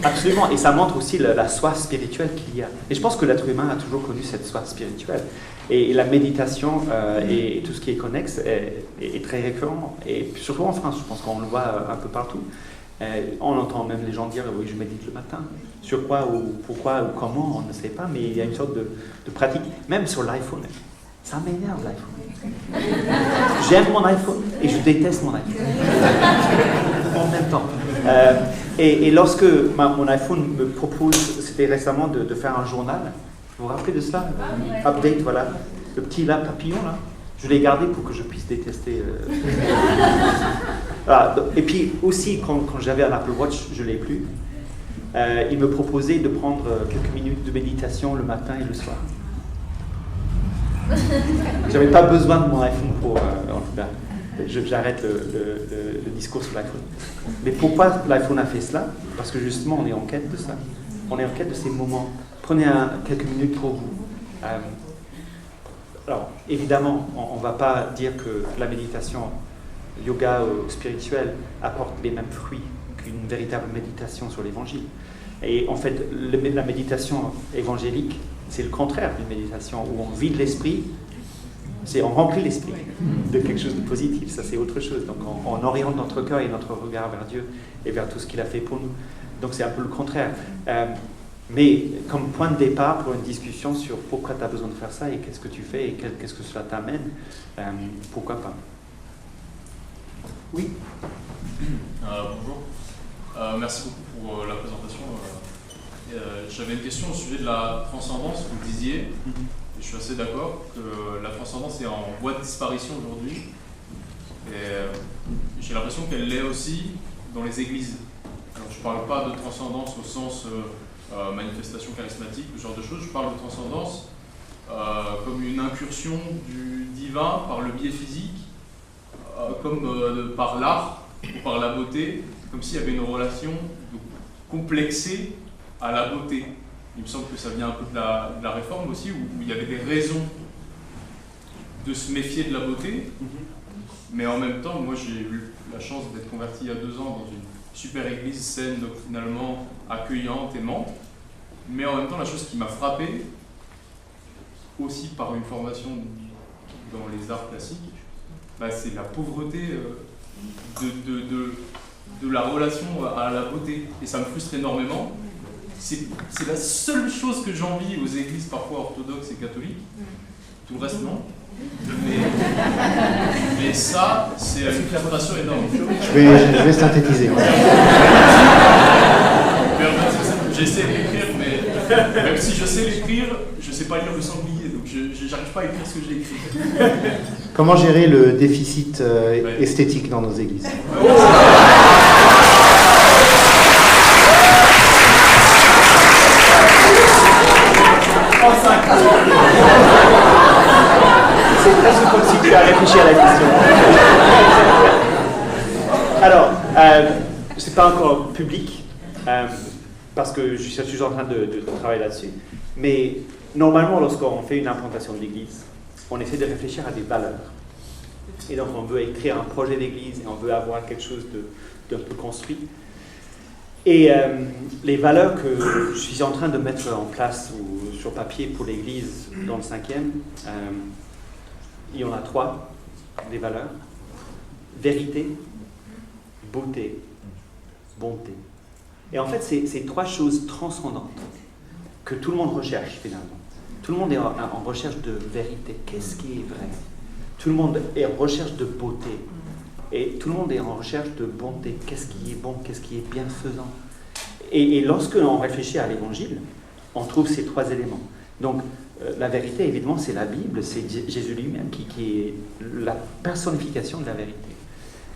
Absolument, et ça montre aussi la soif spirituelle qu'il y a. Et je pense que l'être humain a toujours connu cette soif spirituelle. Et la méditation et tout ce qui est connexe est très récurrent. Et surtout en France, je pense qu'on le voit un peu partout. On entend même les gens dire « oui, je médite le matin ». Sur quoi ou pourquoi ou comment, on ne sait pas, mais il y a une sorte de pratique, même sur l'iPhone. Ça m'énerve l'iPhone. J'aime mon iPhone et je déteste mon iPhone. En même temps. Et lorsque mon iPhone me propose, c'était récemment de faire un journal, vous vous rappelez de cela? Update, voilà. Le petit là, papillon là. Je l'ai gardé pour que je puisse détester. Voilà. Et puis aussi, quand j'avais un Apple Watch, je ne l'ai plus. Il me proposait de prendre quelques minutes de méditation le matin et le soir. J'avais pas besoin de mon iPhone pour... j'arrête le discours sur l'iPhone. Mais pourquoi l'iPhone a fait cela? Parce que justement, on est en quête de ça. On est en quête de ces moments. Prenez quelques minutes pour vous. Alors, évidemment, on ne va pas dire que la méditation, yoga ou spirituel apporte les mêmes fruits qu'une véritable méditation sur l'évangile. Et en fait, la méditation évangélique, c'est le contraire d'une méditation où on vide l'esprit, on remplit l'esprit de quelque chose de positif, ça c'est autre chose. Donc on oriente notre cœur et notre regard vers Dieu et vers tout ce qu'il a fait pour nous. Donc c'est un peu le contraire. Mais comme point de départ pour une discussion sur pourquoi tu as besoin de faire ça et qu'est-ce que tu fais et qu'est-ce que cela t'amène, pourquoi pas? Oui. Bonjour. Merci beaucoup pour la présentation. J'avais une question au sujet de la transcendance. Vous disiez, et je suis assez d'accord, que la transcendance est en voie de disparition aujourd'hui. Et j'ai l'impression qu'elle l'est aussi dans les églises. Alors, je ne parle pas de transcendance au sens manifestation charismatique, ce genre de choses. Je parle de transcendance comme une incursion du divin par le biais physique, comme par l'art ou par la beauté, comme s'il y avait une relation complexée à la beauté. Il me semble que ça vient un peu de la Réforme aussi, où il y avait des raisons de se méfier de la beauté, mais en même temps, moi j'ai eu la chance d'être converti il y a 2 ans dans une super église saine, doctrinalement accueillante, aimante, mais en même temps, la chose qui m'a frappé, aussi par une formation dans les arts classiques, c'est la pauvreté de la relation à la beauté, et ça me frustre énormément. C'est la seule chose que j'envie aux églises parfois orthodoxes et catholiques, tout le reste non. Mais ça, c'est une frustration énorme. Je vais synthétiser. J'essaie d'écrire, mais même si je sais l'écrire, je ne sais pas lire le sanglier, donc je n'arrive pas à écrire ce que j'ai écrit. Comment gérer le déficit esthétique dans nos églises? C'est presque comme si tu as réfléchi à la question. Alors, c'est pas encore public, parce que je suis toujours en train de travailler là-dessus. Mais normalement, lorsqu'on fait une implantation de l'église, on essaie de réfléchir à des valeurs. Et donc, on veut écrire un projet d'église et on veut avoir quelque chose d'un peu construit. Et les valeurs que je suis en train de mettre en place ou sur papier pour l'église dans le 5e, il y en a 3, des valeurs. Vérité, beauté, bonté. Et en fait, c'est 3 choses transcendantes que tout le monde recherche finalement. Tout le monde est en recherche de vérité. Qu'est-ce qui est vrai? Tout le monde est en recherche de beauté. Et tout le monde est en recherche de bonté. Qu'est-ce qui est bon? Qu'est-ce qui est bienfaisant? Et lorsque l'on réfléchit à l'évangile, on trouve ces 3 éléments. Donc, la vérité, évidemment, c'est la Bible, c'est Jésus lui-même qui est la personnification de la vérité.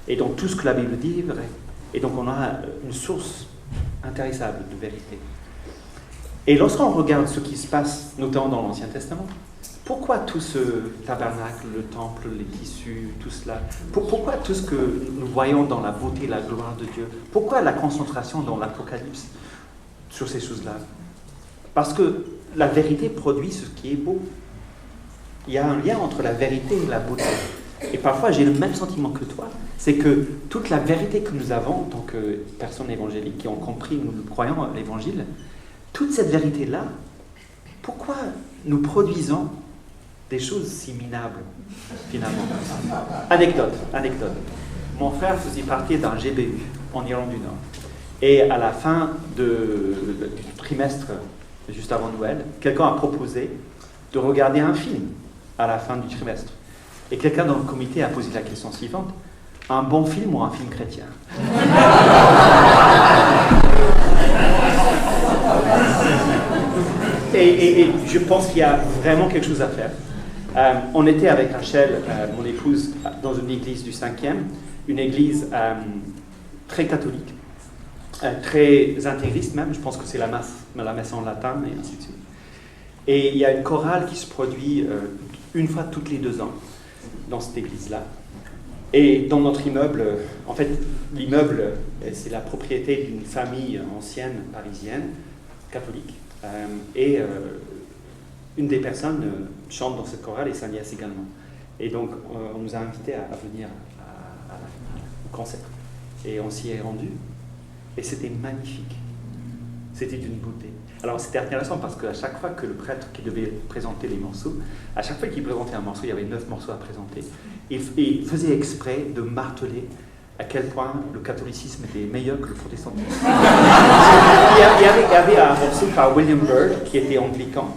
Et donc, tout ce que la Bible dit est vrai. Et donc, on a une source intarissable de vérité. Et lorsqu'on regarde ce qui se passe, notamment dans l'Ancien Testament, pourquoi tout ce tabernacle, le temple, les tissus, tout cela? Pourquoi tout ce que nous voyons dans la beauté, la gloire de Dieu? Pourquoi la concentration dans l'Apocalypse sur ces choses-là? Parce que la vérité produit ce qui est beau. Il y a un lien entre la vérité et la beauté. Et parfois, j'ai le même sentiment que toi. C'est que toute la vérité que nous avons en tant que personnes évangéliques qui ont compris, nous croyons à l'évangile, toute cette vérité-là, pourquoi nous produisons des choses si minables, finalement? Anecdote. Mon frère faisait partie d'un GBU en Irlande du Nord. Et à la fin du trimestre, juste avant Noël, quelqu'un a proposé de regarder un film à la fin du trimestre. Et quelqu'un dans le comité a posé la question suivante: un bon film ou un film chrétien? Et je pense qu'il y a vraiment quelque chose à faire. On était avec Rachel, mon épouse, dans une église du 5e, une église très catholique, très intégriste même. Je pense que c'est la messe en latin et ainsi de suite. Et il y a une chorale qui se produit une fois toutes les 2 ans dans cette église-là. Et dans notre immeuble, en fait, l'immeuble, c'est la propriété d'une famille ancienne parisienne, catholique. Et une des personnes chante dans cette chorale et sa nièce également. Et donc, on nous a invités à venir au concert. Et on s'y est rendu. Et c'était magnifique. C'était d'une beauté. Alors, c'était intéressant parce qu'à chaque fois que le prêtre qui devait présenter les morceaux, à chaque fois qu'il présentait un morceau, il y avait 9 morceaux à présenter, il faisait exprès de marteler à quel point le catholicisme était meilleur que le protestantisme. il y avait un morceau par William Byrd, qui était anglican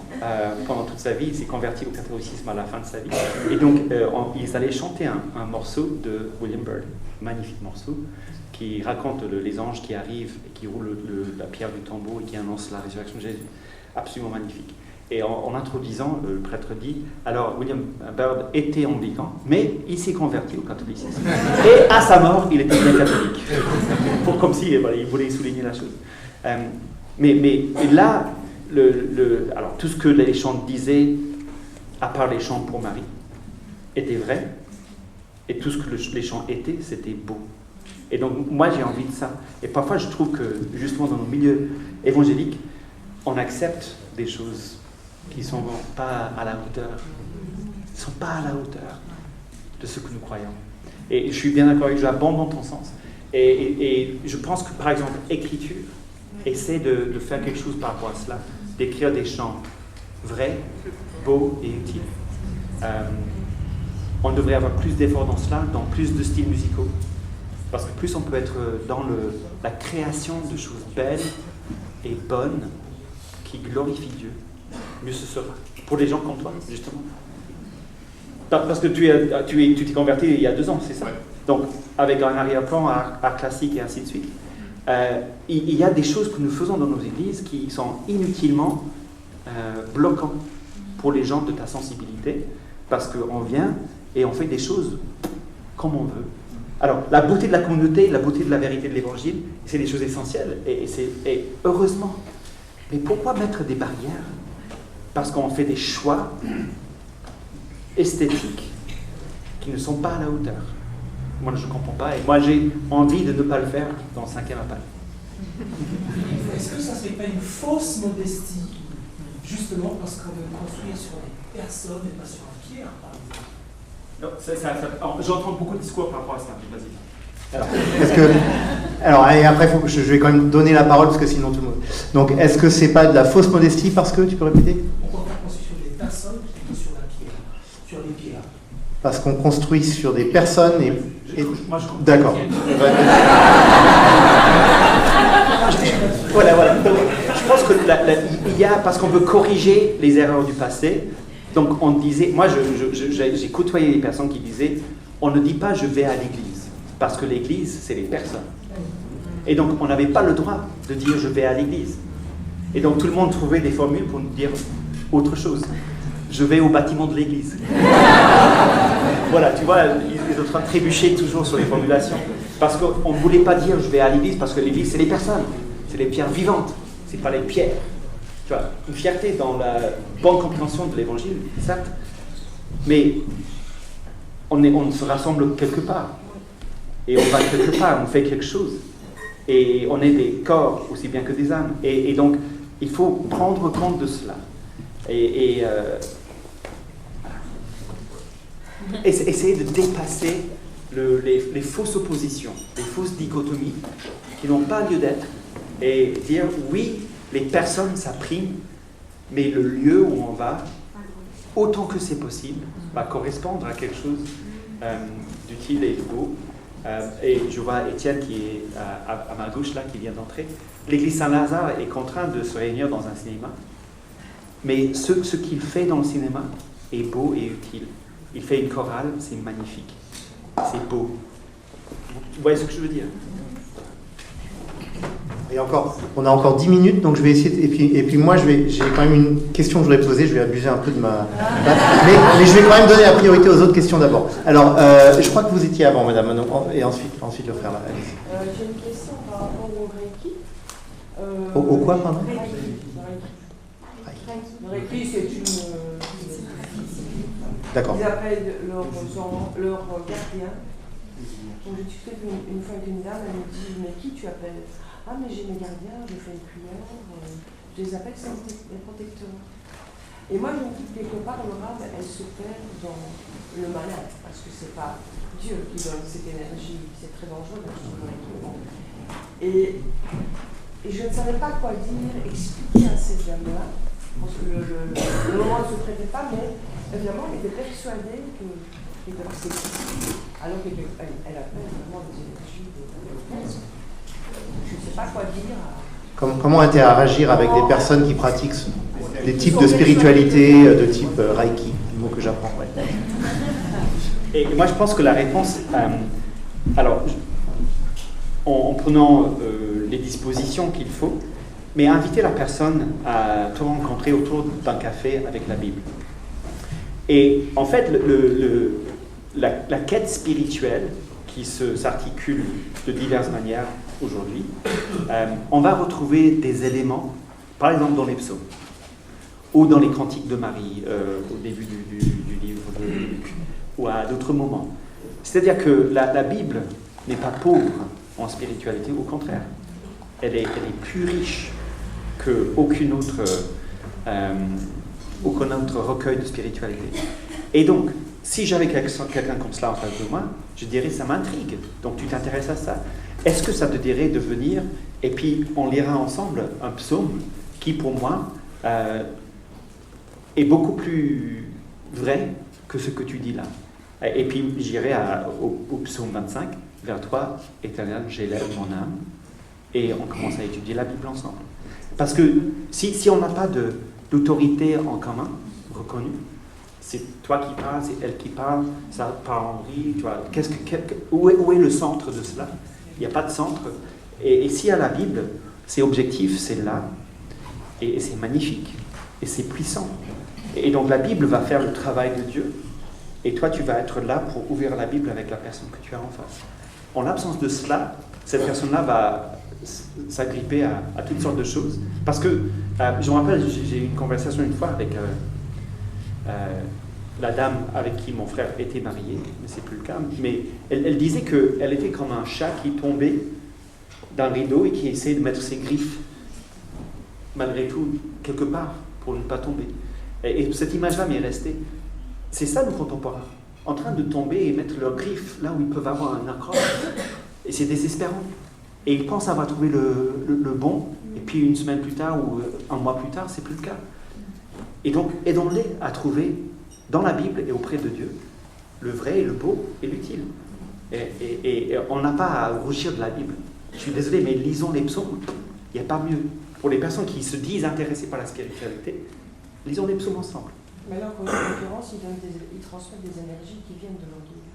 pendant toute sa vie. Il s'est converti au catholicisme à la fin de sa vie. Et donc, ils allaient chanter un morceau de William Byrd, magnifique morceau, qui raconte les anges qui arrivent et qui roulent la pierre du tombeau et qui annoncent la résurrection de Jésus. Absolument magnifique. Et en introduisant, le prêtre dit, alors William Byrd était anglican, mais il s'est converti au catholicisme. Et à sa mort, il était bien catholique. Comme si voilà, il voulait souligner la chose. Mais là, alors tout ce que les chants disaient, à part les chants pour Marie, était vrai. Et tout ce que les chants étaient, c'était beau. Et donc, moi, j'ai envie de ça. Et parfois, je trouve que, justement, dans nos milieux évangéliques, on accepte des choses qui ne sont pas à la hauteur. Ils ne sont pas à la hauteur de ce que nous croyons. Et je suis bien d'accord avec toi, j'abandonne ton sens. Et je pense que, par exemple, Écriture essaie de faire quelque chose par rapport à cela, d'écrire des chants vrais, beaux et utiles. On devrait avoir plus d'efforts dans cela, dans plus de styles musicaux. Parce que plus on peut être dans la création de choses belles et bonnes qui glorifient Dieu, mieux ce sera. Pour des gens comme toi, justement. Parce que tu t'es converti il y a 2 ans, c'est ça? Ouais. Donc, avec un arrière-plan, art classique et ainsi de suite. Il y a des choses que nous faisons dans nos églises qui sont inutilement bloquants pour les gens de ta sensibilité, parce qu'on vient et on fait des choses comme on veut. Alors, la beauté de la communauté, la beauté de la vérité de l'évangile, c'est des choses essentielles, et heureusement. Mais pourquoi mettre des barrières? Parce qu'on fait des choix esthétiques qui ne sont pas à la hauteur. Moi, je ne comprends pas, et moi, j'ai envie de ne pas le faire dans 5e appel. Est-ce que ça ne serait pas une fausse modestie, justement parce qu'on veut construire sur des personnes et pas sur un pierre, par exemple? J'entends beaucoup de discours par rapport à ça, vas-y. Alors, et après, je vais quand même donner la parole, parce que sinon tout le monde... Donc, est-ce que c'est pas de la fausse modestie, parce que, tu peux répéter? On peut faire construire sur des personnes plutôt sur la pierre, sur les pierres. Parce qu'on construit sur des personnes et... Moi, je comprends. D'accord. Voilà. Donc, je pense que il y a, parce qu'on veut corriger les erreurs du passé, donc on disait, moi j'ai côtoyé des personnes qui disaient, on ne dit pas je vais à l'église, parce que l'église c'est les personnes. Et donc on n'avait pas le droit de dire je vais à l'église. Et donc tout le monde trouvait des formules pour nous dire autre chose. Je vais au bâtiment de l'église. Voilà, tu vois, ils sont en train de trébucher toujours sur les formulations. Parce qu'on ne voulait pas dire je vais à l'église, parce que l'église c'est les personnes, c'est les pierres vivantes, c'est pas les pierres. Tu vois, une fierté dans la bonne compréhension de l'évangile, certes, mais on se rassemble quelque part. Et on va quelque part, on fait quelque chose. Et on est des corps aussi bien que des âmes. Et donc, il faut prendre compte de cela. Essayer de dépasser les fausses oppositions, les fausses dichotomies qui n'ont pas lieu d'être. Et dire, oui, les personnes, ça prime, mais le lieu où on va, autant que c'est possible, va correspondre à quelque chose d'utile et de beau. Et je vois Étienne qui est à ma gauche, là, qui vient d'entrer. L'église Saint-Lazare est contrainte de se réunir dans un cinéma. Mais ce qu'il fait dans le cinéma est beau et utile. Il fait une chorale, c'est magnifique. C'est beau. Vous voyez ce que je veux dire? Et on a encore 10 minutes, donc je vais essayer. Et puis moi, j'ai quand même une question que je voudrais poser. Je vais abuser un peu de ma. Mais je vais quand même donner la priorité aux autres questions d'abord. Alors, je crois que vous étiez avant, madame, et ensuite le frère là. J'ai une question par rapport au Reiki. Au quoi, pardon? Le Reiki, c'est une. D'accord. Ils appellent leur gardien. Donc, j'ai discuté une fois avec une dame, elle me dit, mais qui tu appelles? Ah, mais j'ai mes gardiens, je fais une prière, je les appelle mes protecteurs. Et moi, je me dis que quelque part, l'orale, elle se perd dans le malin, parce que c'est pas Dieu qui donne cette énergie, c'est très dangereux dans ce moment. Et je ne savais pas quoi dire, expliquer à cette dame-là, parce que le moment ne se prêtait pas, mais évidemment, elle était persuadée que c'est possible, alors qu'elle appelle vraiment des énergies de je ne sais pas quoi dire. Comment interagir avec des personnes qui pratiquent des types de spiritualité, de type Reiki, le mot que j'apprends. Ouais. Et moi, je pense que la réponse, alors, en prenant les dispositions qu'il faut, mais inviter la personne à te rencontrer autour d'un café avec la Bible. Et en fait, la quête spirituelle qui s'articule de diverses manières aujourd'hui, on va retrouver des éléments, par exemple dans les psaumes, ou dans les cantiques de Marie, au début du livre de Luc, ou à d'autres moments. C'est-à-dire que la Bible n'est pas pauvre en spiritualité, au contraire. Elle est plus riche qu'aucun autre recueil de spiritualité. Et donc, si j'avais quelqu'un comme cela en face de moi, je dirais, ça m'intrigue. Donc tu t'intéresses à ça. Est-ce que ça te dirait de venir, et puis on lira ensemble un psaume qui, pour moi, est beaucoup plus vrai que ce que tu dis là. Et puis j'irai au psaume 25, vers toi, Éternel, j'élève mon âme, et on commence à étudier la Bible ensemble. Parce que si on n'a pas d'autorité en commun, reconnue, c'est toi qui parles, c'est elle qui parle, ça part en vrille, tu vois, où est le centre de cela? Il n'y a pas de centre. Et s'il y a la Bible, c'est objectif, c'est là, et c'est magnifique, et c'est puissant. Et donc la Bible va faire le travail de Dieu, et toi tu vas être là pour ouvrir la Bible avec la personne que tu as en face. En l'absence de cela, cette personne-là va s'agripper à toutes sortes de choses. Parce que, je me rappelle, j'ai eu une conversation une fois avec la dame avec qui mon frère était marié, mais c'est plus le cas, mais elle disait qu'elle était comme un chat qui tombait d'un rideau et qui essayait de mettre ses griffes, malgré tout, quelque part, pour ne pas tomber. Et cette image-là m'est restée. C'est ça nos contemporains, en train de tomber et mettre leurs griffes là où ils peuvent avoir un accroche. Et c'est désespérant. Et ils pensent avoir trouvé le bon, et puis une semaine plus tard ou un mois plus tard, c'est plus le cas. Et donc, aidons-les à trouver dans la Bible et auprès de Dieu le vrai, le beau et l'utile. Et on n'a pas à rougir de la Bible. Je suis désolé, mais lisons les psaumes. Il n'y a pas mieux. Pour les personnes qui se disent intéressées par la spiritualité, lisons les psaumes ensemble. Mais là, en l'occurrence, ils transmettent des énergies qui viennent de l'au-delà.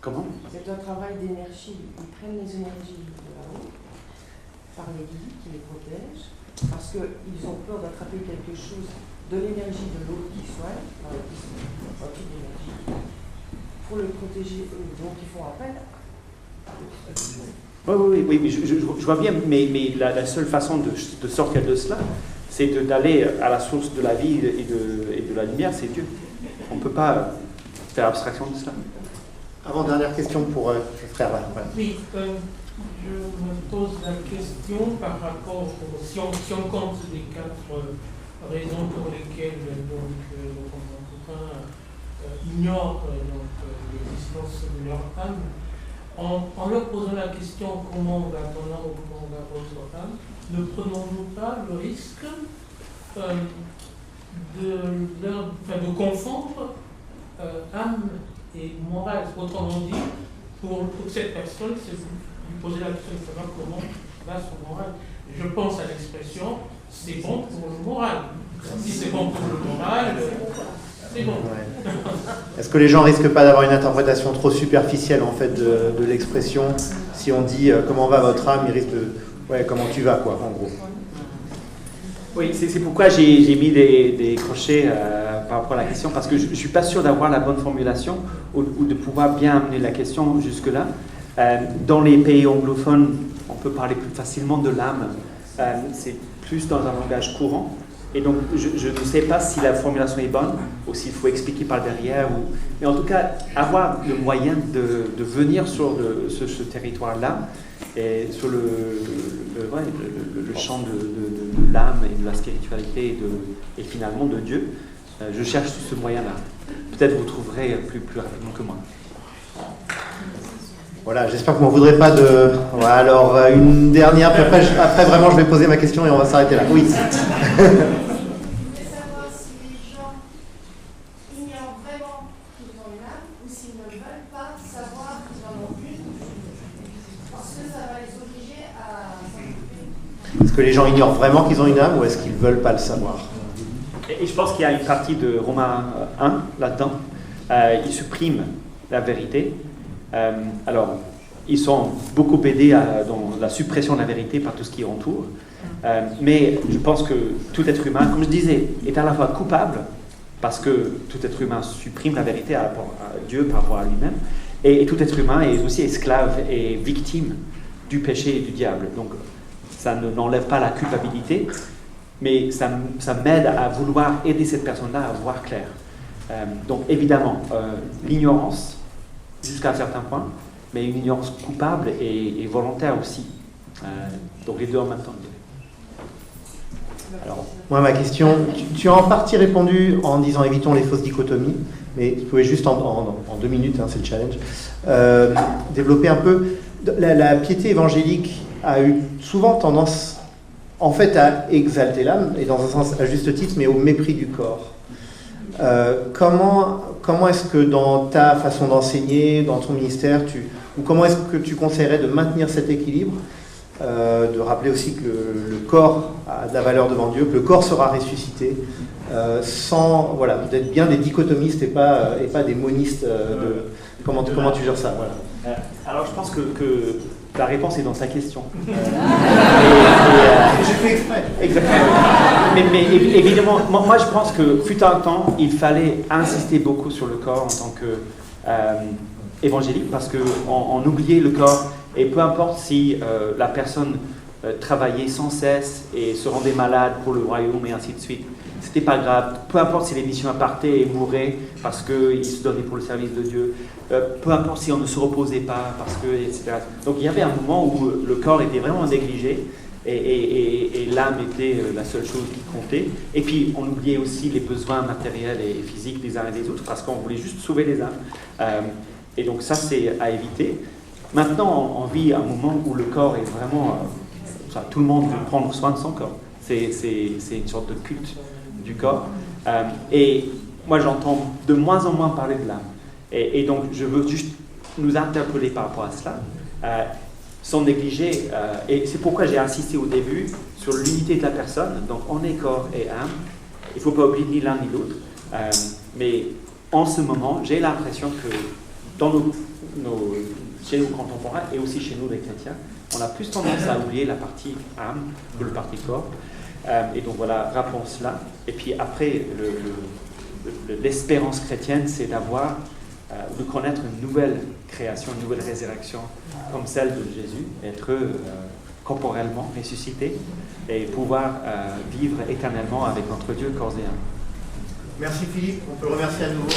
Comment? C'est un travail d'énergie. Ils prennent les énergies de là-haut, par les guides qui les protègent, parce qu'ils ont peur d'attraper quelque chose de l'énergie de l'autre qui soigne, toute l'énergie, pour le protéger eux. Donc ils font appel à Oui, je vois bien, mais la seule façon de sortir de cela, c'est d'aller à la source de la vie et de la lumière, c'est Dieu. On ne peut pas faire abstraction de cela. Avant-dernière question pour le frère. Voilà. Oui, je me pose la question par rapport si on compte les 4 raisons pour lesquelles le contemporain ignore l'existence de leur âme, en leur posant la question comment on va ton âme ou comment on va votre âme, ne prenons-nous pas le risque de confondre âme et morale? Autrement dit, pour cette personne, c'est lui poser la question de savoir comment va son moral. Je pense à l'expression « c'est bon pour le moral ». Si c'est bon pour le moral, c'est bon. Ouais. Est-ce que les gens risquent pas d'avoir une interprétation trop superficielle en fait de l'expression? Si on dit comment va votre âme, ils risquent de comment tu vas quoi en gros. Oui, c'est pourquoi j'ai mis des crochets par rapport à la question, parce que je ne suis pas sûr d'avoir la bonne formulation ou de pouvoir bien amener la question jusque-là. Dans les pays anglophones, on peut parler plus facilement de l'âme. C'est plus dans un langage courant. Et donc, je ne sais pas si la formulation est bonne ou s'il faut expliquer par derrière. Mais en tout cas, avoir le moyen de venir sur ce territoire-là, et sur le champ de l'âme et de la spiritualité et finalement de Dieu, je cherche ce moyen-là. Peut-être vous trouverez plus rapidement que moi. Voilà, j'espère que vous m'en voudrez pas de... Voilà, alors, une dernière, puis après vraiment je vais poser ma question et on va s'arrêter là. Oui. Est-ce que les gens ignorent vraiment qu'ils ont une âme ou est-ce qu'ils ne veulent pas le savoir? Et je pense qu'il y a une partie de Romains 1 là-dedans. Ils suppriment la vérité. Alors, ils sont beaucoup aidés dans la suppression de la vérité par tout ce qui entoure. Mais je pense que tout être humain, comme je disais, est à la fois coupable, parce que tout être humain supprime la vérité à Dieu par rapport à lui-même, et tout être humain est aussi esclave et victime du péché et du diable. Donc ça n'enlève pas la culpabilité, mais ça m'aide à vouloir aider cette personne-là à voir clair. Donc évidemment, l'ignorance, jusqu'à un certain point, mais une ignorance coupable et volontaire aussi. Donc les deux en même temps. Alors, moi, ma question, tu as en partie répondu en disant évitons les fausses dichotomies, mais tu pouvais juste en 2 minutes, hein, c'est le challenge, développer un peu. La piété évangélique a eu souvent tendance, en fait, à exalter l'âme, et dans un sens à juste titre, mais au mépris du corps. Comment est-ce que dans ta façon d'enseigner, dans ton ministère, ou comment est-ce que tu conseillerais de maintenir cet équilibre, de rappeler aussi que le corps a de la valeur devant Dieu, que le corps sera ressuscité, sans d'être bien des dichotomistes et pas des monistes. Comment tu gères ça, voilà. Alors je pense que la réponse est dans ta question. J'ai fait exprès. Exactement. Mais évidemment, moi je pense que fut un temps, il fallait insister beaucoup sur le corps en tant qu'évangélique, parce qu'on oubliait le corps, et peu importe si la personne travaillait sans cesse et se rendait malade pour le royaume et ainsi de suite, c'était pas grave. Peu importe si les missions partaient et mouraient parce qu'ils se donnaient pour le service de Dieu, peu importe si on ne se reposait pas, parce que, etc. Donc il y avait un moment où le corps était vraiment négligé et l'âme était la seule chose qui comptait. Et puis on oubliait aussi les besoins matériels et physiques des uns et des autres parce qu'on voulait juste sauver les âmes. Et donc ça, c'est à éviter. Maintenant, on vit un moment où le corps est vraiment... tout le monde veut prendre soin de son corps. C'est une sorte de culte du corps. Et moi, j'entends de moins en moins parler de l'âme. Et donc, je veux juste nous interpeller par rapport à cela, sans négliger. Et c'est pourquoi j'ai insisté au début sur l'unité de la personne. Donc, on est corps et âme. Il ne faut pas oublier ni l'un ni l'autre. Mais en ce moment, j'ai l'impression que dans chez nous contemporains et aussi chez nous les chrétiens, on a plus tendance à oublier la partie âme que la partie corps. Et donc voilà, rappelons cela. Et puis après, l'espérance chrétienne, c'est de connaître une nouvelle création, une nouvelle résurrection, comme celle de Jésus, être corporellement ressuscité et pouvoir vivre éternellement avec notre Dieu corps et âme. Merci Philippe, on peut le remercier à nouveau.